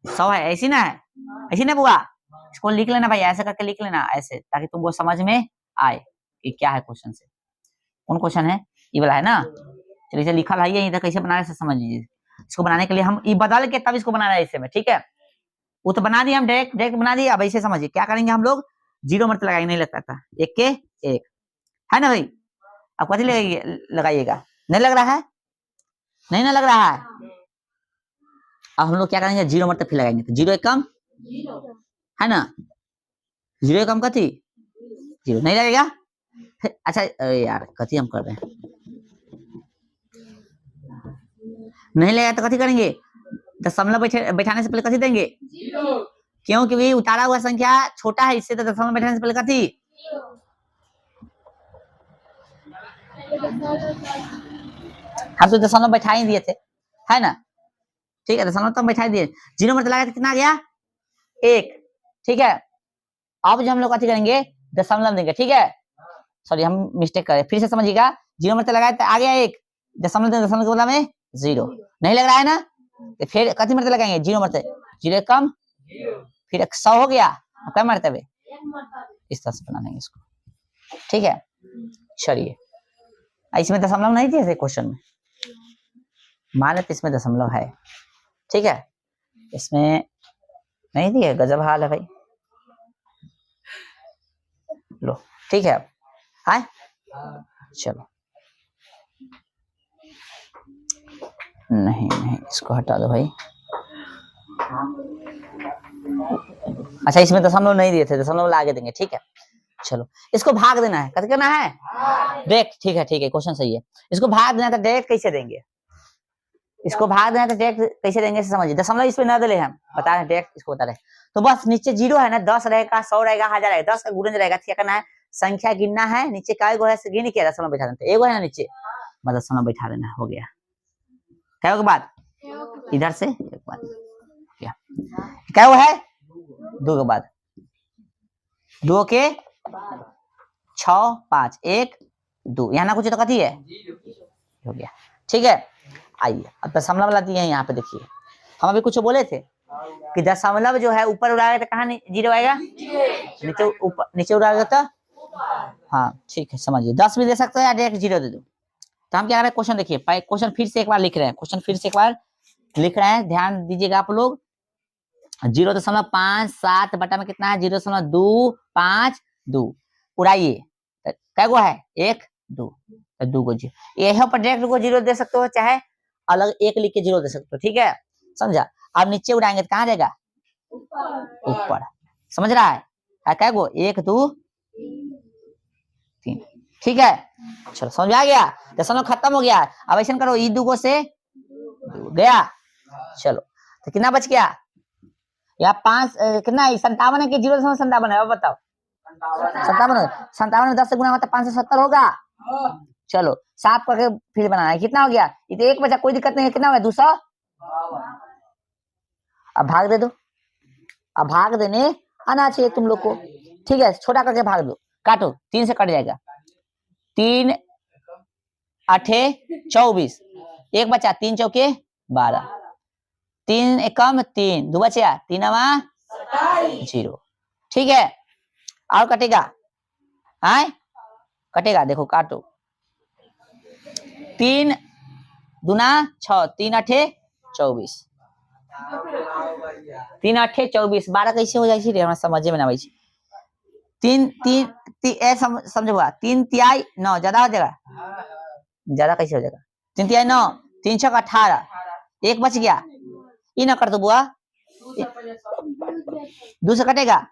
100 है, ऐसी ना है, ऐसी ना बुआ, इसको लिख लेना भाई, ऐसे करके लिख लेना ऐसे, ताकि तुमको समझ में आए कि क्या है क्वेश्चन से, कौन क्वेश्चन है, ये वाला है ना। चलिए इसे लिखा है इधर, कैसे बनाना है समझ लीजिए। इसको बनाने के लिए हम ये बदल के तब इसको बनाना है ऐसे में, ठीक है, वो तो बना दिया हम, डायरेक्ट बना दिया। अब ऐसे समझिए क्या करेंगे हम लोग, 0 मतलब लगाएंगे, नहीं लगता था, 1 के 1 है ना भाई, अब कथी लगाइएगा, नहीं लग रहा है, नहीं ना लग रहा है, अब हम लोग क्या करेंगे 0 मतलब फिर लगाएंगे, तो 0 कम है ना, 0 कम कथी 0 नहीं लगेगा, अच्छा यार कथी हम कर रहे हैं, नहीं लगेगा तो कथी करेंगे, दशमलव बैठाने से पहले कथी देंगे 0, क्योंकि उतारा हुआ संख्या छोटा है इससे, तो दशमलव बैठाने से पहले कथी, हम तो दशमलव बैठा ही दिए थे, है ना, ठीक है, दशमलव तो बैठा ही दिए, 0 मतलब लगा कितना गया 1, ठीक है। अब जो हम लोग कथी करेंगे दशमलव देंगे, ठीक है, सॉरी हम मिस्टेक करे, फिर से समझिएगा, 0 मतलब लगाया तो आ गया 1, दशमलव दशमलव के बदला में 0 नहीं लग रहा है ना, तो फिर कथी मतलब लगाएंगे 0 मतलब 0 कम, फिर 100 हो गया, क्या मरतबे, इस तरह से बना देंगे इसको, ठीक है। चलिए इसमें दशमलव नहीं दिए थे क्वेश्चन में, मान लेते इसमें दशमलव है, ठीक है, इसमें नहीं दिए, गजब हाल है भाई, लो ठीक है, आए चलो, नहीं इसको हटा दो भाई, अच्छा इसमें दशमलव नहीं दिए थे, दशमलव आगे देंगे, ठीक है। चलो इसको भाग देना है, कैसे करना है डायरेक्ट, ठीक है क्वेश्चन सही है, इसको भाग देना तो डायरेक्ट कैसे देंगे, इसको भाग देना तो डायरेक्ट कैसे देंगे समझिए, दशमलव इसमें न दे हम बता रहे डायरेक्ट इसको बता रहे, तो बस नीचे 0 है ना, 10 रहेगा, 100 रहेगा, 1000 रहेगा, 10 का गुणज रहेगा, क्या करना है संख्या गिनना है, नीचे काय गो है गिन के दशमलव बैठा देना, एगो है ना नीचे, दशमलव बैठा देना, हो गया क्या के बाद इधर से एक बार क्या वो है 2 के बाद 2 के 6 5 1 2, यहाँ ना कुछ तो कथी है हो गया, ठीक है। आइए अब दशमलव वाला दिए हैं यहाँ पे, देखिए हम अभी कुछ बोले थे, कि दशमलव जो है ऊपर उड़ाएगा तो कहाँ जीरो आएगा, नीचे ऊपर, नीचे उड़ाएगा तो हाँ ठीक है समझिए। 10 भी दे सकते हो या डायरेक्ट जीरो दे दो। तो हम क्या कर रहे हैं, क्वेश्चन देखिए, क्वेश्चन फिर से एक बार लिख रहे हैं, क्वेश्चन फिर से एक बार लिख रहे हैं, ध्यान दीजिएगा आप लोग। 0.57 बटा में कितना है, 0.252 उड़ाइए, क्या गो है, 1 2, तो 2 को जीरो, यहाँ पर डायरेक्ट को जीरो दे सकते हो, चाहे अलग 1 लिख के जीरो दे सकते हो, ठीक है समझा। अब नीचे उड़ाएंगे तो कहाँ जाएगा, ऊपर, समझ रहा है, क्या गो 1 2 3, ठीक है चलो समझ आ गया, दशमलव खत्म हो गया। अब ऐसा करो, ई दुगो से गया, चलो तो कितना बच गया, या 5 कितना है, 57 है कि 0.57 है, बताओ 57, 57 में 10 से गुना होता है 570 होगा। चलो 7 करके फिर बनाना है, कितना हो गया, ये तो 1 बचा, कोई दिक्कत नहीं है, कितना हुआ 200। अब भाग दे दो, अब भाग देने आना चाहिए तुम लोग को, ठीक है छोटा करके भाग दो, काटो, 3 से कट जाएगा, 3 8 24, 1 बचा, 3 चौके 12, 3 एकम 3, 2 बचा, 3 0, ठीक है। और कटेगा, आए कटेगा, देखो काटो, 3 दूना 6, 3 8 24, 3 8 24, 12 कैसे हो जाए हमरा समझे में ना आवे, 3 3 समझो, 3 तिहाई 9 ज्यादा हो जाएगा, ज्यादा कैसे हो जाएगा, 3 तिहाई 9, 3 6 18, 1 बच गया, ये ना कर दो बुआ, 2 से कटेगा,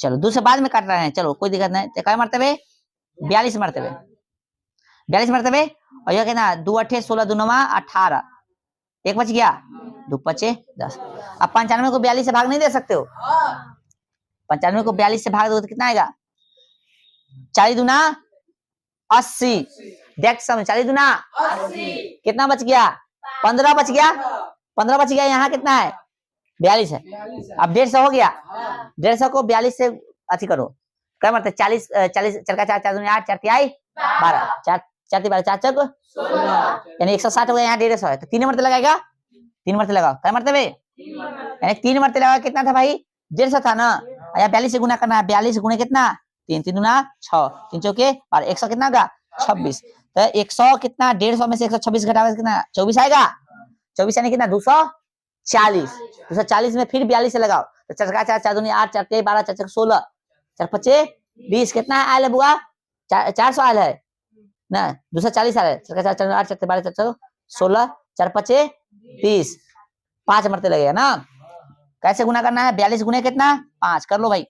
चलो 2 से बाद में काट रहे हैं, चलो कोई दिक्कत नहीं, क्या मरतबे 42 मरतबे, 42 मरतबे, और यह कहना 2 8 16 2 9 18, 1 बच गया, 2 5 10। अब 95 को 42 से भाग नहीं दे सकते हो, 95 को 42 से भाग दो तो कितना आएगा, 40 दूना 80, डायरेक्ट समझ, 40 दूना 80, कितना बच गया, 15 बच गया, 15 बच गया, यहाँ कितना है 42 है, अब 150 हो गया, 150 को 42 से अति करो, क्या मतलब 40 40 4 का 4 4 दूनी 8, 4 तिहाई 12, 4 4 12 4 चौक 16, यानी 160 हो गया, यहाँ 150 है, तो 3 मरते लगाएगा, 3 मरते लगाओ, क्या मरते बे, यानी 3 मरते लगा, कितना था भाई 150 था ना, या 42 से गुना करना है, 42 गुणे कितना 3 3 दूना 6, 3 चौके 12, 100 कितना होगा 26, तो 100 कितना 150 में से 126 घटावे कितना 24 आएगा, 24 यानी कितना 240, 240 में फिर 42 से लगाओ, तो 4 का 4 4 दूनी 8, 4 12, 4 4 16, 4 5 20, कितना आयल है बुआ 400 आयल है ना, 240 आयल है, 4 का 4 4 8, 4 12, 4 16, 4 5 20, 5 मरते लगेगा ना, कैसे गुना करना है, 42 गुने कितना 5, कर लो भाई,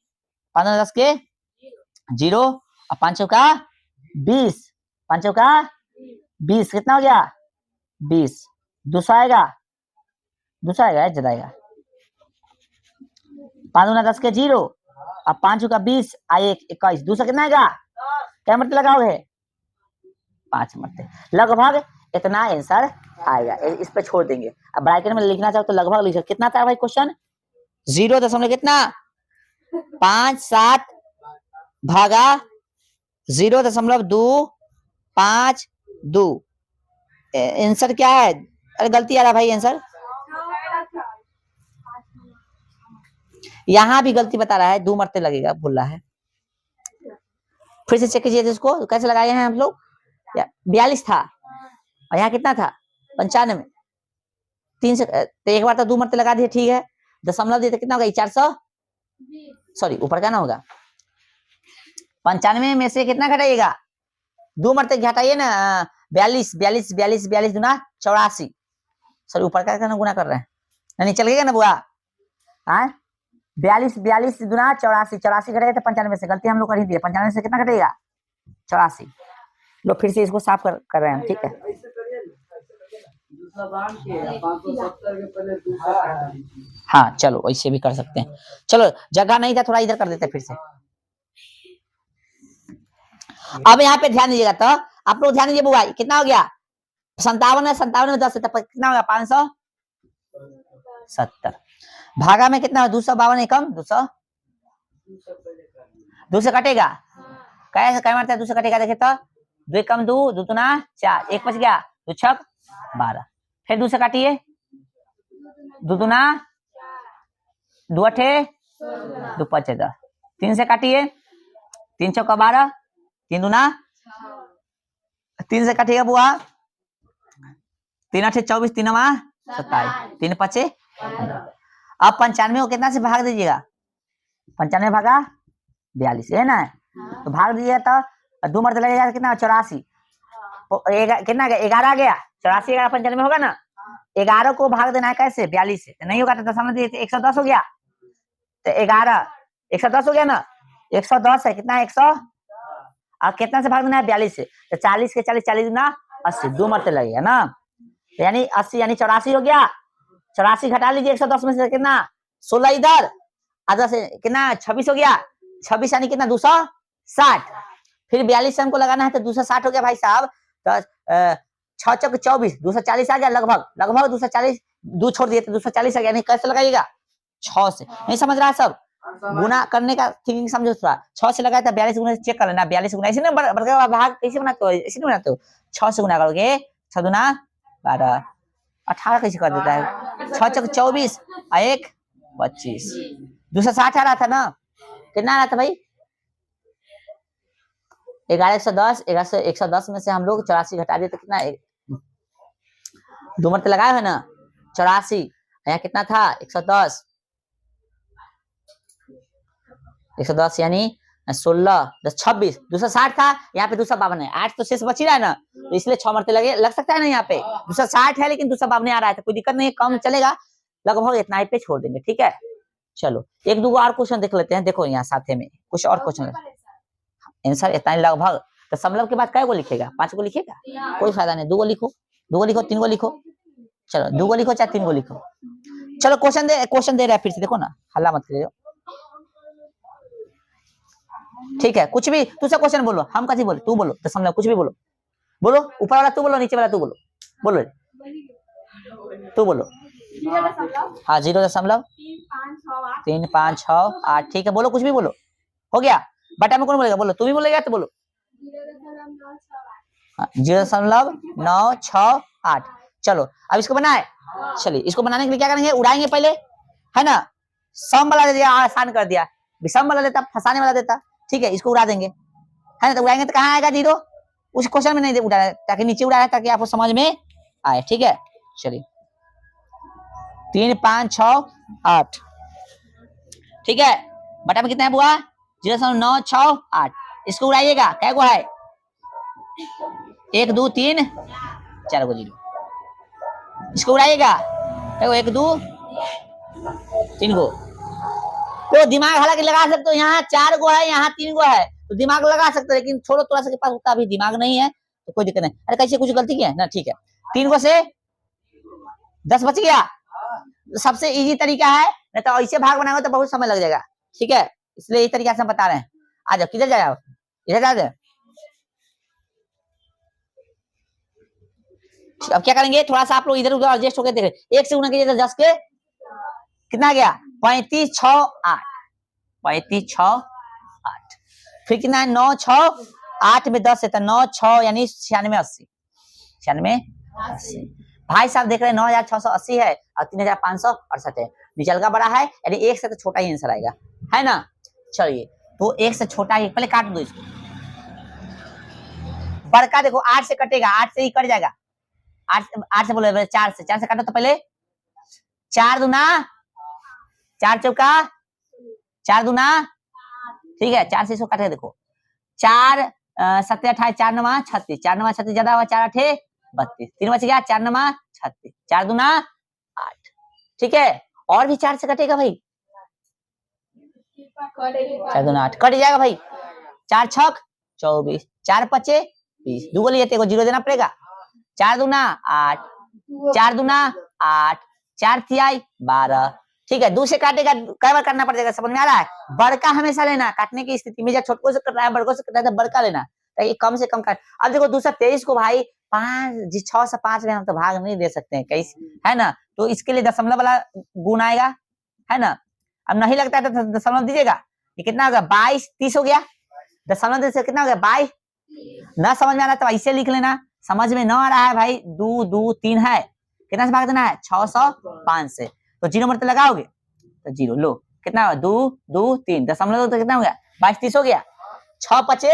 15 10 के 0, और 5 का 20, 5 का 20, कितना हो गया 20, 200 आएगा, 200 आएगा ज्यादा आएगा, 5 दूना 10 के 0, अब 5 का 20, 1 21, 200 कितना आएगा, क्या मरते लगाओगे 5 मरते, लगभग इतना आंसर आएगा, इस पे छोड़ देंगे। अब ब्रैकेट में लिखना चाहो तो लगभग लिख, कितना था भाई क्वेश्चन, 0 दशमलव कितना 57 भागा 0.252, आंसर क्या है, अरे गलती आ रहा भाई आंसर, यहाँ भी गलती बता रहा है, 2 मरते लगेगा, भूल रहा है, फिर से चेक कीजिए इसको, कैसे लगाए हैं हम लोग, 42 था और यहाँ कितना था 95, 3 से तो एक बार तो 2 मरते लगा दिए, ठीक है, दशमलव दिए तो कितना होगा 400, सॉरी ऊपर क्या ना होगा, 95 में से कितना घटाइएगा, 2 मरते घटाइए ना, 42 42 42 42 दूना 84, सॉरी ऊपर क्या गुना कर रहे हैं, नहीं चल गएगा ना बुआ, हाँ 42 42 दूना 84, 84 घटेगा तो 95 से, गलती हम लोग कर ही दिए, 95 से कितना घटेगा 84, लो फिर से इसको साफ कर रहे हैं, ठीक है, हाँ चलो ऐसे भी कर सकते हैं, चलो जगह नहीं था थोड़ा इधर कर देते फिर से। अब यहाँ पे ध्यान दीजिएगा, तो आप लोग ध्यान दीजिए बुआ, कितना हो गया 57 है, 57 में 10 है, तब कितना होगा 570, भागा में कितना 252 एकम 200, 2 से कटेगा, कैसे क्या मारता है 2 से कटेगा, देखे तो 2 कम 2 2 दूना 4, 1 बच गया, 2 6 12, फिर 2 से काटिए 2 दूना दो अठे दो पचे 10, 3 से काटिए, 3 चौका 12, 3 दूना 3 से काटिएगा बुआ, 3 अठे 24, 3 नमा 27, 3 पचे। अब 95 को कितना से भाग दीजिएगा, 95 भागा 42 है ना, तो भाग दीजिएगा तो 2 मरते लगेगा कितना 84, कितना 11 आ गया, 84 11 95 होगा ना, 11 को भाग देना है कैसे 42 से, तो नहीं होगा तो दशमलव 110 हो गया, तो 11 110 हो गया ना, 110 है कितना 100, और कितना से भाग देना है 42 से, तो 40 के 40 40 गुना 80, 2 मरते लगेगा ना, तो यानी 80 यानी 84 हो गया, 84 घटा लीजिए 110 में से कितना 16 इधर, आधा से कितना 26 हो गया, 26 यानी कितना 260, फिर 42 से हमको लगाना है तो 260 हो गया भाई साहब, तो 6 चौक 24, 240 आ गया लगभग 240, 2 छोड़ दिए तो 240 आ गया, नहीं कैसे लगाइएगा 6 से, नहीं समझ रहा है सब, गुना करने का थिंकिंग समझो थोड़ा, 6 से लगाया था 42 गुना से चेक कर लेना, 42 गुना इसी ना बड़का भाग कैसे बनाते हो, इसी ने बनाते हो, 6 से गुना करोगे 6 दूना 12, 18 कैसे कर देता है, 6 चौक 24 और 1 25, 260 आ रहा था ना, कितना आ रहा था भाई 11 110 में से हम लोग 84 घटा दिए तो कितना 2 मरते लगाए है ना 84, यहाँ कितना था 110 यानी 16 10 26, 260 था, यहाँ पे 252 है, 8 तो शेष बच ही रहा है ना, तो इसलिए 6 मरते लग सकता है ना, यहाँ पे 260 है लेकिन 252 आ रहा है, तो कोई दिक्कत नहीं है, कम चलेगा, लगभग इतना ही पे छोड़ देंगे, ठीक है। चलो एक दो और क्वेश्चन देख लेते हैं, देखो यहाँ साथे में कुछ और क्वेश्चन, आंसर इतना ही लगभग, तो समलव के बाद कै गो लिखेगा 5 गो लिखेगा, कोई फायदा नहीं, 2 गो लिखो 3 गो लिखो, चलो 2 गो लिखो चाहे 3 गो लिखो, चलो क्वेश्चन दे रहा है फिर से, देखो ना हल्ला मत करियो, ठीक है, कुछ भी तुझसे क्वेश्चन बोलो, हम कथी बोले, तू बोलो, तो समलव कुछ भी बोलो, ऊपर वाला तू बोलो, नीचे वाला तू बोलो तू बोलो, हाँ 0.3 5 6 8, ठीक है, बोलो कुछ भी बोलो, हो गया, बटा में कौन बोलेगा, बोलो तुम ही बोलेगा तो बोलो, 0.968, चलो अब इसको बनाए, चलिए इसको बनाने के लिए क्या करेंगे, उड़ाएंगे पहले, है ना, सम वाला दे दिया आसान कर दिया, विषम वाला देता फंसाने वाला देता, ठीक है, इसको उड़ा देंगे, है ना, तो उड़ाएंगे तो कहाँ आएगा 0, उस क्वेश्चन में नहीं उड़ाया, ताकि नीचे उड़ाया ताकि आपको समझ में आए, ठीक है, चलिए 3 5 6 8, ठीक है, बटा में कितना है बुआ 0.968, इसको उड़ाइएगा, क्या गो है 1 2 3 4 गो 0, इसको उड़ाइएगा, 1 2 3 गो, तो दिमाग हालांकि लगा सकते हो, यहाँ 4 गो है यहाँ 3 गो है, तो दिमाग लगा सकते हो, लेकिन छोड़ो थोड़ा सा के पास उतना अभी दिमाग नहीं है तो कोई दिक्कत नहीं, अरे कैसे कुछ गलती किया ना, ठीक है, 3 गो से 10 बच गया, सबसे इजी तरीका है, नहीं तो ऐसे भाग बनाओगे तो बहुत समय लग जाएगा, ठीक है, इसलिए इस तरीके से हम बता रहे हैं, आ जाओ किधर जाओ, इधर जा जाओ, अब क्या करेंगे, थोड़ा सा आप लोग इधर उधर एडजस्ट होकर देखें, 1 से गुना कीजिए तो 10 के कितना गया 35 6 8, 35 6 8, फिर कितना है 9 6 8 में 10 है तो 9 6 यानी 96 80, भाई साहब देख रहे हैं 9680 है और 3568 है, निचल का बड़ा है यानी 1 से तो छोटा ही आंसर आएगा, है ना, चलिए तो 1 से छोटा ही, पहले काट दो इसको, बड़का देखो 8 से कटेगा, 8 से ही कट जाएगा, 8 से बोले 4 से काटो, तो पहले 4 दूना 4 चौका 4 दूना, ठीक है, 4 से इसको काटे, देखो 4 7 28 4 9 36, 4 9 36 ज्यादा हुआ, 4 8 32, 3 बच गया, 4 9 36, 4 दूना 8, ठीक है, और भी 4 से कटेगा भाई, 4 दूना 8 कट जाएगा भाई, 4 छक 24, 4 पचे 20, 2 लिए तेरे को 0 देना पड़ेगा, 4 दूना 8, 4 दूना 8, 4 तिहाई 12, ठीक है, 2 से काटेगा, कई बार करना पड़ेगा, समझ में आ रहा है, बड़का हमेशा लेना, काटने की स्थिति में, जब छोटको से कट रहा है बड़को से कट रहा है तो बड़का लेना, ताकि कम से कम काट, अब देखो 223 को भाई 6 से 5 में हम तो भाग नहीं दे सकते हैं कैसे, है ना, तो इसके लिए दशमलव वाला गुण आएगा, है ना, अब नहीं लगता है तो दशमलव दीजिएगा, ये कितना होगा 22 30 हो गया, दशमलव से कितना हो गया 22, ना समझ में आ रहा तो ऐसे लिख लेना, समझ में न आ रहा है भाई 2 2 3 है, कितना से भाग देना है 605 से, तो 0 मरते लगाओगे तो 0 लो कितना हुआ 2 2 3 दशमलव तो कितना हो गया 22 30 हो गया 6 5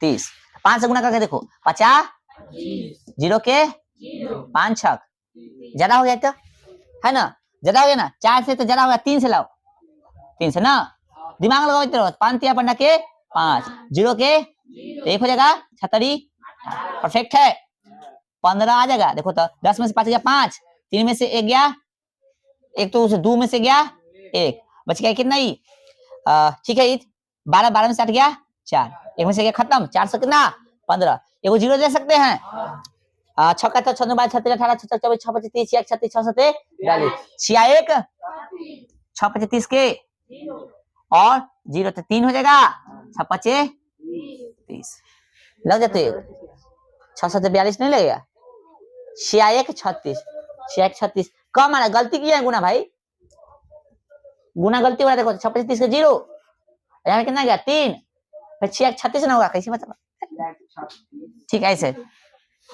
30 5 से गुना करके देखो 50 0 के 5 6 ज्यादा हो गया क्या है ना ज्यादा हो गया ना 4 से तो ज्यादा हो गया 3 से लाओ 3 से ना दिमाग लगाओ इधर 5 तिया पन्ना के 5 0 के तो 1 हो जाएगा 76 परफेक्ट है 15 आ जाएगा देखो तो 10 में से 5 गया 5 3 में से 1 गया एक तो उसे 2 में से गया 1 बच गया कितना ही ठीक है 12 12 में से 8 गया 4 1 में से गया खत्म 400 कितना 15 एगो 0 दे सकते हैं 6 का 6 9 36 18 26 24 26 30 36 36 46 6 5 30 के और 0 तो 3 हो जाएगा 6 5 30 लग जाते 642 नहीं लगेगा 46 36 46 36 कम आना गलती किया है गुना भाई गुना गलती वाला देखो 6 5 30 के 0 यहाँ में कितना गया 3 फिर 6 36 ना होगा कैसे मतलब ठीक है ऐसे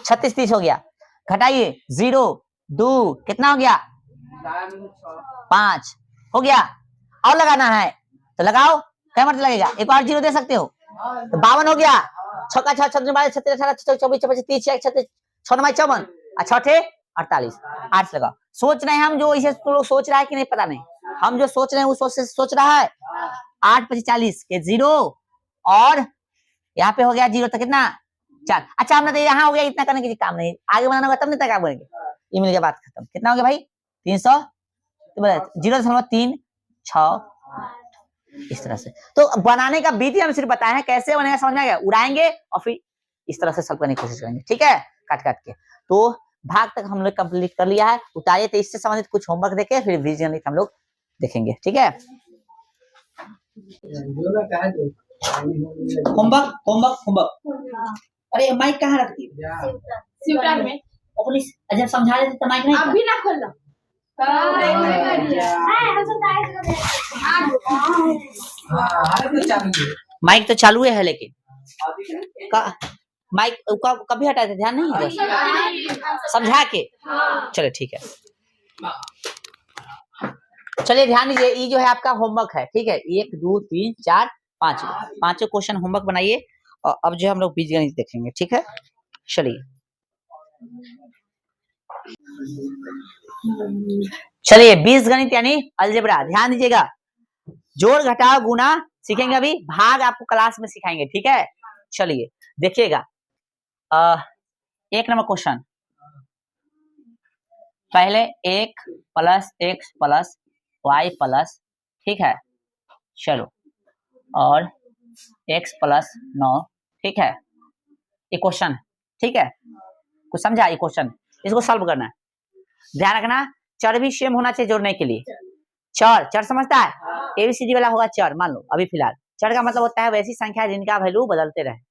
36 30 हो गया घटाइए 0 2 कितना हो गया 5 हो गया और लगाना है तो लगाओ क्या मतलब लगेगा एक और 0 दे सकते हो तो 52 हो गया 6 का 6 36 36 18 24 25 30 36 6 9 54 6 48 8 लगाओ सोच रहे हैं हम जो इसे तो लोग सोच रहा है कि नहीं पता नहीं हम जो सोच रहे हैं वो सोच रहा है 8 25 40 के 0 और यहाँ पे हो गया 0 तो कितना 4 अच्छा हमने तो यहाँ हो गया इतना करने की काम नहीं आगे बनाना होगा तब नहीं तक बोलेंगे ये मिल गया बात खत्म कितना हो गया भाई 300 0.3 6 इस तरह से तो बनाने का विधि हम सिर्फ बताए हैं कैसे बनेगा समझ में आ गया उड़ाएंगे और फिर इस तरह से सॉल्व करने की कोशिश करेंगे ठीक है काट काट के तो भाग तक हम लोग कंप्लीट कर लिया है उतारिए तो इससे संबंधित कुछ होमवर्क देके फिर बीजगणित हम लोग देखेंगे ठीक है होमवर्क होमवर्क होमवर्क अरे माइक कहाँ रखती है स्वीकार में पुलिस जब समझा रहे थे तो माइक नहीं अभी ना खोल लो माइक तो चालू है लेकिन माइक कभी हटाए थे ध्यान नहीं है समझा के चलो ठीक है चलिए ध्यान दीजिए ये जो है आपका होमवर्क है ठीक है 1 2 3 4 5 पांचों क्वेश्चन होमवर्क बनाइए और अब जो हम लोग बीजगणित देखेंगे ठीक है चलिए चलिए बीजगणित यानी अलजेब्रा ध्यान दीजिएगा जोड़ घटाव गुणा सीखेंगे अभी भाग आपको क्लास में सिखाएंगे ठीक है चलिए देखिएगा 1 नंबर क्वेश्चन पहले 1 plus x plus y plus ठीक है चलो और x प्लस 9 ठीक है ये क्वेश्चन ठीक है कुछ समझा ये क्वेश्चन इसको सॉल्व करना है ध्यान रखना चर भी सेम होना चाहिए जोड़ने के लिए चर समझता है एबीसीडी वाला होगा चर मान लो अभी फिलहाल चर का मतलब होता है वैसी संख्या जिनका वैल्यू बदलते रहे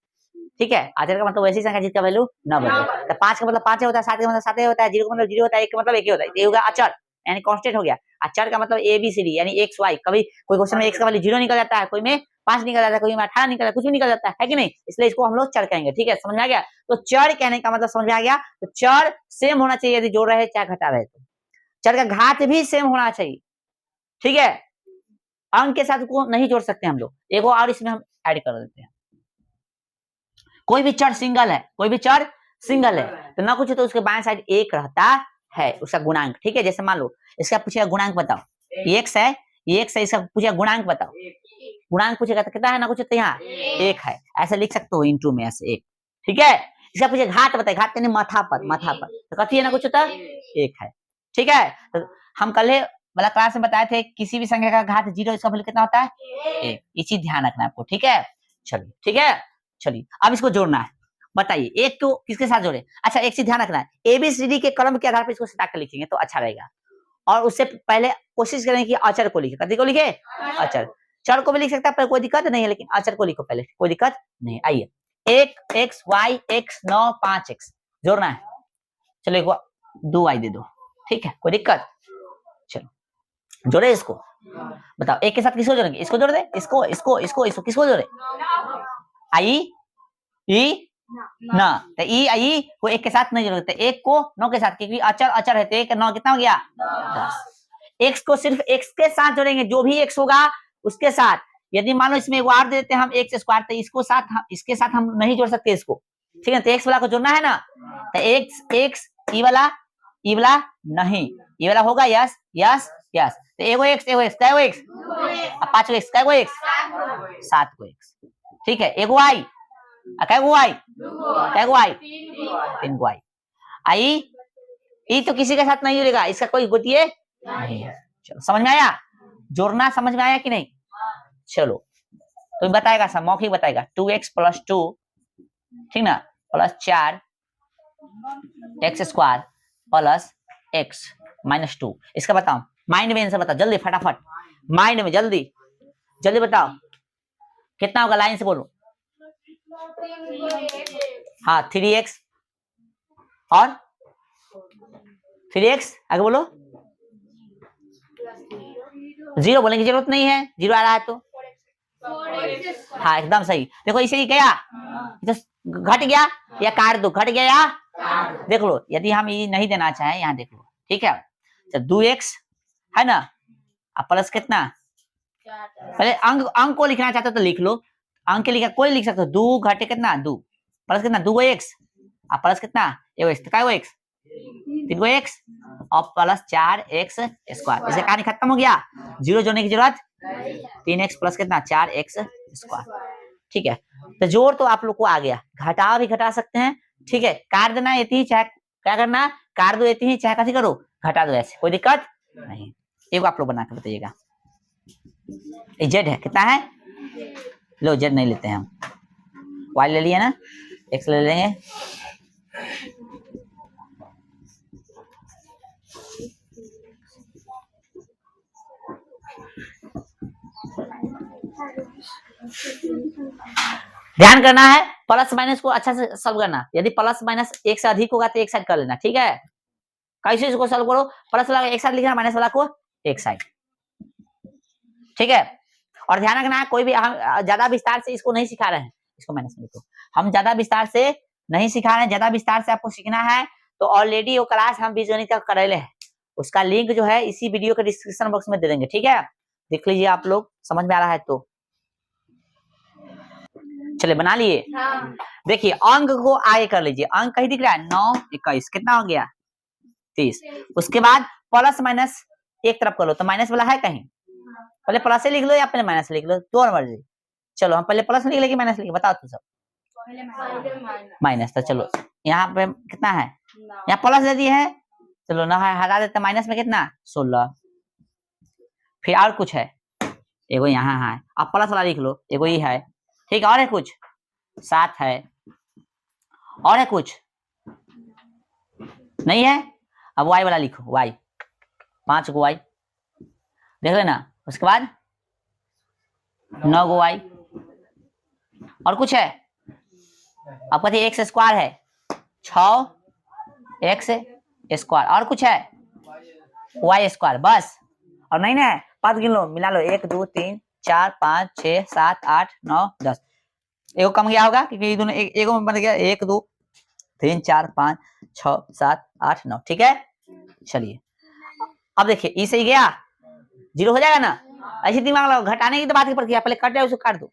ठीक है आचर का मतलब वैसी संख्या जिसका वैल्यू न बदले तो 5 का मतलब 5 होता है 7 का मतलब 7 होता है 0 का मतलब 0 होता है 1 का मतलब 1 ही होता है ये होगा अचर यानी कांस्टेंट हो गया अचर का मतलब एबीसीडी यानी एक्स वाई कभी कोई क्वेश्चन में x का वैल्यू 0 निकल जाता है कोई में 5 निकल जाता है कोई में 18 निकल जाता है कुछ भी निकल जाता है कि नहीं इसलिए इसको हम लोग चर कहेंगे ठीक है समझ में आ गया तो चर कहने का मतलब समझ में आ गया तो चर सेम होना चाहिए यदि जोड़ रहे चाहे घटा रहे तो चर का घात भी सेम होना चाहिए ठीक है अंक के साथ को नहीं जोड़ सकते हम लोग एक और इसमें हम ऐड कर देते हैं कोई भी चर सिंगल है कोई भी चर सिंगल है तो ना कुछ तो उसके बाएं साइड 1 रहता है उसका गुणांक ठीक है जैसे मान लो इसका पूछेगा गुणांक बताओ x है इसका पूछेगा गुणांक बताओ गुणांक पूछेगा तो कितना है ना कुछ तो यहाँ 1 है ऐसे लिख सकते हो इंटू में ऐसे 1 ठीक है इसका पूछे घात बताए घात यानी माथा पर तो कथी है ना कुछ होता 1 है ठीक है तो हम कल वाला क्लास में बताए थे किसी भी संख्या का घात 0 इसका वैल्यू कितना होता है 1 ये चीज ध्यान रखना है आपको ठीक है चलिए ठीक है चलिए अब इसको जोड़ना है बताइए एक को किसके साथ जोड़े अच्छा एक चीज ध्यान रखना है एबीसीडी के क्रम के आधार पर इसको सटाकर लिखेंगे तो अच्छा रहेगा और उससे पहले कोशिश करें कि अचर को लिखे कथी को लिखे अचर चर को भी लिख सकता है पर कोई दिक्कत नहीं है लेकिन अचर को लिखो पहले कोई दिक्कत नहीं आइए 1 x y x 9 5 x जोड़ना है चलो एक 2 y दे दो ठीक है कोई दिक्कत चलो जोड़े इसको बताओ एक के साथ किसको जोड़ेंगे इसको जोड़ दे इसको किसको जोड़े आई ई ना तो ई आई को एक के साथ नहीं जोड़ते एक को 9 के साथ क्योंकि अचर है तो 1 9 कितना हो गया 10 x को सिर्फ x के साथ जोड़ेंगे, जो भी x होगा उसके साथ। यदि मान लो इसमें एक और दे देते हैं हम x स्क्वायर, तो इसके साथ हम नहीं जोड़ सकते इसको, ठीक है। तो x वाला को जोड़ना है ना, तो x ई वाला नहीं, ये वाला होगा यस यस यस। तो एगो x कै x, अब 5 x कै x 7 को x, ठीक है। एगो y कै गो y 3 गो y। आई ई तो किसी के साथ नहीं जुड़ेगा, इसका कोई गोतिये नहीं है। चलो समझ में आया, जोड़ना समझ में आया कि नहीं? चलो तो बताएगा सब, मौखिक बताएगा 2x + 2, ठीक ना, plus 4 x square plus x - 2। इसका बताओ माइंड में आंसर बताओ जल्दी, फटाफट माइंड में, जल्दी जल्दी बताओ कितना होगा, लाइन से बोलो। हाँ 3x और 3x आगे बोलो, 0 बोलने की जरूरत नहीं है, 0 आ रहा है तो हाँ एकदम सही। देखो इसे ही गया तो घट गया या काट दो, घट गया या देख लो। यदि हम ये नहीं देना चाहें, यहाँ देख लो, ठीक है। तो 2x है ना, अब प्लस कितना, पहले अंक को लिखना चाहते तो लिख लो, अंक के लिखा कोई लिख सकते हो, 2 घटे कितना 2 प्लस कितना 2 x, अब प्लस कितना एगो x, क्या x 3 x और प्लस 4x स्क्वायर। इसे कहानी खत्म हो गया, 0 जोड़ने की जरूरत, 3x प्लस कितना 4x स्क्वायर, ठीक है। तो जोड़ तो आप लोग को आ गया, घटा भी घटा सकते हैं, ठीक है। काट देना ये ही, चाहे क्या करना काट दो ये ही, चाहे कैसे करो घटा दो, ऐसे कोई दिक्कत नहीं। एक आप लोग बना के बताइएगा। जेड है कितना है, लो जेड नहीं लेते हैं हम, वाई ले लिया ना, एक्स ले लेंगे। ध्यान करना है, प्लस माइनस को अच्छा से सॉल्व करना। यदि प्लस माइनस एक से अधिक होगा तो एक साइड कर लेना, ठीक है। कैसे इसको सॉल्व करो, प्लस वाला एक साइड लिखना, माइनस वाला को एक साइड, ठीक है। और ध्यान रखना कोई भी हम ज्यादा विस्तार से इसको नहीं सिखा रहे हैं, इसको माइनस में लिखो, हम ज्यादा विस्तार से नहीं सिखा रहे हैं। ज्यादा विस्तार से आपको सीखना है तो ऑलरेडी वो क्लास हम बीजगणित का करेले हैं, उसका लिंक जो है इसी वीडियो के डिस्क्रिप्शन बॉक्स में दे देंगे, ठीक है। देख लीजिए आप लोग, समझ में आ रहा है तो चले बना लिए। हाँ। देखिए अंक को आगे कर लीजिए, अंक कहीं दिख रहा है 9 21 कितना हो गया 30। उसके बाद प्लस माइनस एक तरफ कर लो, तो माइनस वाला है कहीं, पहले प्लस से लिख लो या पहले माइनस लिख लो, दो मर्जी। चलो हम पहले प्लस लिख लेंगे माइनस लिख, बताओ तू सब माइनस। तो चलो यहाँ पे कितना है, यहाँ प्लस दे दिए है, चलो ना हटा देते, माइनस में कितना 16। फिर और कुछ है, एगो यहाँ है, अब प्लस वाला लिख लो, एगो ये है, ठीक है। और है कुछ 7 है, और है कुछ नहीं है। अब वाई वाला लिखो, वाई 5 गो वाई देख लेना। उसके बाद 9 गो वाई, और कुछ है, अब कहते एक्स स्क्वायर है 6 एक्स स्क्वायर, और कुछ है वाई स्क्वायर, बस। और नहीं ना 5 गिन लो, मिला लो 1 2 3 4 5 6 7 8 9 10, एगो कम गया होगा क्योंकि दोनों एगो में बन गया 1 2 3 4 5 6 7 8 9, ठीक है। चलिए अब देखिए ई सही गया, 0 हो जाएगा ना। ऐसे दिमाग लगाओ, घटाने की तो बात ही पड़ती है, पहले कट जाए उसको काट दो।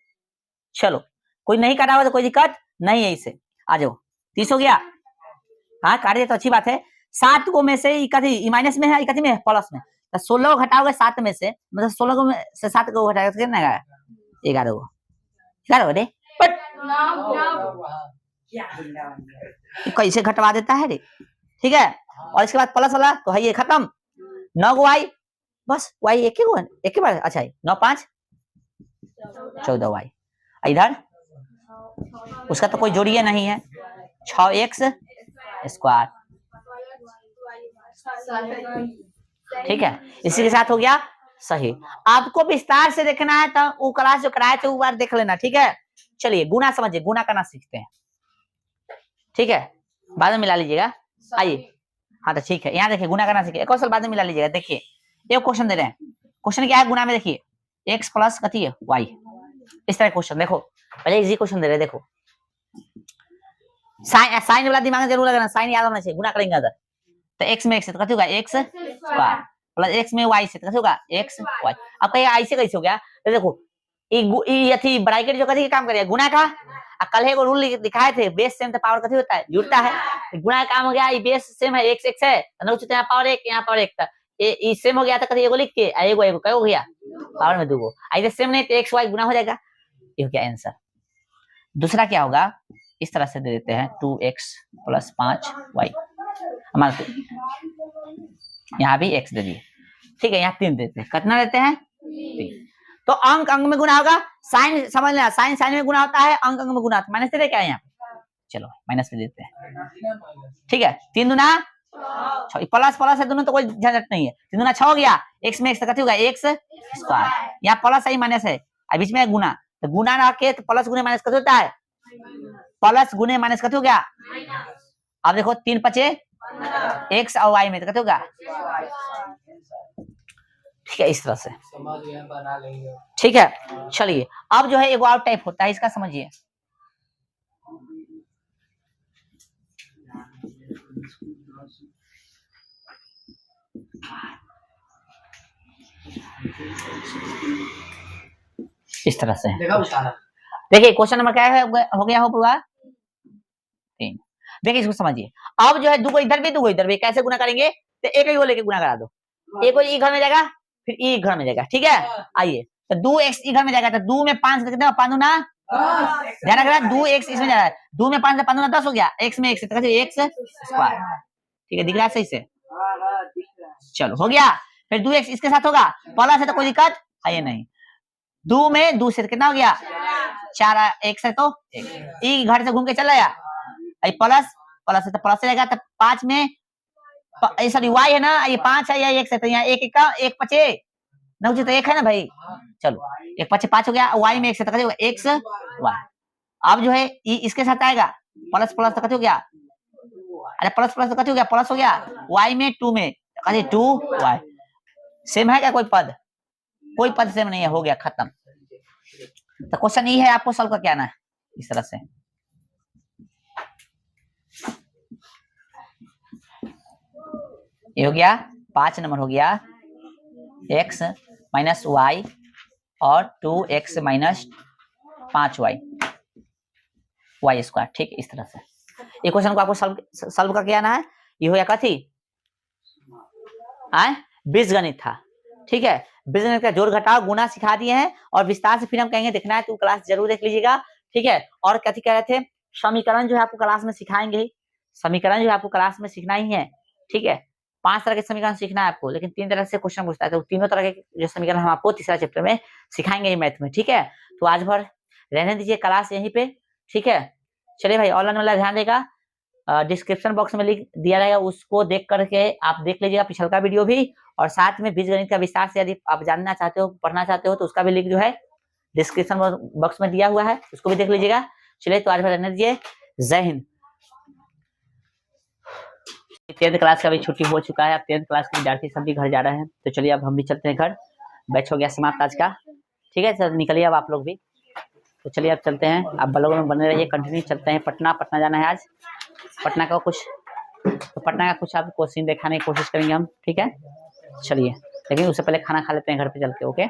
चलो कोई नहीं काटा हुआ तो कोई दिक्कत नहीं है, इसे आ जाओ 30 हो गया, हाँ काट दिया तो अच्छी बात है। 7 को में से इकथी माइनस में है, इकथी में है प्लस में, तो 16 को घटाओगे 7 में से, मतलब 16 को में से 7 को घटाओगे तो कितना आएगा 11 को, 11 रे कैसे घटवा देता है रे, ठीक है। और इसके बाद प्लस वाला तो है ये खत्म, 9 गो वाई, बस वाई एक ही बार, अच्छा 9 5 14 वाई। इधर उसका तो कोई जोड़िए नहीं है, 6 एक्स स्क्वायर, ठीक है। इसी के साथ हो गया सही। आपको विस्तार से देखना है तो वो क्लास जो कराए थे वो बार देख लेना, ठीक है। चलिए गुना समझिए, गुना करना सीखते हैं, ठीक है, बाद में मिला लीजिएगा। आइए हाँ तो ठीक है, यहाँ देखिए गुना करना सीखिए, क्वेश्चन बाद में मिला लीजिएगा। देखिए एक क्वेश्चन दे रहे हैं, क्वेश्चन क्या है गुना में, देखिए एक्स प्लस कथी है वाई, इस तरह क्वेश्चन देखो, पहले इजी क्वेश्चन दे रहे देखो। साइन वाला दिमाग में जरूर लगाना, साइन याद होना चाहिए, गुना करेंगे अगर तो एक्स में एक्स तो कथी होगा एक्स स्क्वायर, प्लस एक्स में वाई से कैसे होगा एक्स वाई। अब कहिए आई से कैसे हो गया, तो देखो ये थी ब्रैकेट जो कथी काम करेगा गुना का, कल है वो रूल दिखाए थे बेस सेम तो पावर कथी होता है जुड़ता है, गुणा का काम हो गया, ये बेस सेम है एक्स एक्स है तो यहाँ पावर एक यहाँ पावर एक था, ये सेम हो गया था कथी एगो लिख के एगो एगो क्या हो गया पावर में दूगो, ऐसे सेम नहीं तो एक्स वाई गुना हो जाएगा, ये हो गया आंसर। दूसरा क्या होगा इस तरह से दे देते हैं 2x प्लस 5y, हमारे यहाँ भी x दे दिए, ठीक है यहाँ 3 देते हैं, कितना देते हैं 3। तो अंक अंक में गुना होगा, साइन समझ लेना, साइन साइन में गुना होता है, अंक अंक में गुना होता है, माइनस दे क्या है यहाँ, चलो माइनस दे देते हैं, ठीक है 3 दूना 6, प्लस प्लस है दोनों तो कोई झंझट नहीं है, 3 दूना 6 हो गया, x में x कथी होगा x स्क्वायर, यहाँ प्लस है माइनस है बीच में गुना, तो गुना ना के तो प्लस गुने माइनस कथी होता है, प्लस गुने माइनस कथी हो गया, अब देखो 3 5 x और y में तो कथी होगा, ठीक है इस तरह से बना लेंगे। ठीक है। चलिए अब जो है एक और टाइप होता है इसका समझिए, इस तरह से देखिए क्वेश्चन नंबर क्या है हो गया हो पूरा 3। देखिए इसको समझिए, अब जो है दो इधर भी कैसे गुना करेंगे, तो एक ही को लेके गुना करा दो, एक को ई घर में जाएगा फिर ई घर में जाएगा, ठीक है आइए तो 2x ई घर में जाएगा तो 2 में 5 कितना 5 दूना ध्यान रखना 2x इसमें जा रहा है, 2 में 5 से 5 दूना 10 हो गया, x में x से x स्क्वायर, ठीक है दिख रहा है सही से, चलो हो गया, फिर 2x इसके साथ होगा प्लस है तो कोई दिक्कत है ये नहीं, 2 में 2 से कितना हो गया 4 x है तो ई घर से घूम के चला गया, प्लस प्लस है तो प्लस रहेगा, तो 5 में सॉरी y है ना, ये 5 है या x है तो यहाँ एक का एक पचे नौ तो एक है ना भाई, चलो एक पचे 5 हो गया, y में x है तो होगा x y, अब जो है इसके साथ आएगा प्लस प्लस तो कथी हो गया, अरे प्लस प्लस तो कथी हो गया प्लस हो गया, y में 2 में कथी 2y, सेम है क्या कोई पद सेम नहीं है, हो गया खत्म। तो क्वेश्चन ये है आपको सॉल्व करके आना है इस तरह से, ये हो गया 5 नंबर हो गया x माइनस वाई और 2x minus 5y Y square, ठीक इस तरह से ये क्वेश्चन को आपको सॉल्व करके आना है। ये हो गया कथी बीजगणित था, ठीक है बीजगणित का जोड़ घटाव गुना सिखा दिए हैं और विस्तार से फिर हम कहेंगे, देखना है तो क्लास जरूर देख लीजिएगा, ठीक है। और कथी कह रहे थे समीकरण जो है आपको क्लास में सिखाएंगे, समीकरण जो है आपको क्लास में सीखना ही है, ठीक है 5 तरह के समीकरण सीखना है आपको, लेकिन 3 तरह से क्वेश्चन पूछता है, तो तीनों तरह के जो समीकरण हम आपको तीसरा चैप्टर में सिखाएंगे ही मैथ में, ठीक है। तो आज भर रहने दीजिए क्लास यहीं पे, ठीक है। चलिए भाई ऑनलाइन वाला ध्यान देगा, डिस्क्रिप्शन बॉक्स में लिंक दिया रहेगा, उसको देख करके आप देख लीजिएगा पिछले का वीडियो भी, और साथ में बीजगणित का विस्तार से यदि आप जानना चाहते हो पढ़ना चाहते हो तो उसका भी लिंक जो है डिस्क्रिप्शन बॉक्स में दिया हुआ है, उसको भी देख लीजिएगा। चलिए तो आज भर रहने दीजिए, जय हिंद। 10th क्लास का भी छुट्टी हो चुका है, अब 10th क्लास के विद्यार्थी सब भी घर जा रहे हैं, तो चलिए अब हम भी चलते हैं घर, बैच हो गया समाप्त आज का, ठीक है सर निकलिए अब आप लोग भी, तो चलिए अब चलते हैं, आप ब्लॉग में बने रहिए, कंटिन्यू चलते हैं, पटना जाना है आज, पटना का कुछ आपको सीन दिखाने की कोशिश करेंगे हम, ठीक है चलिए, लेकिन उससे पहले खाना खा लेते हैं घर पे चल के, ओके।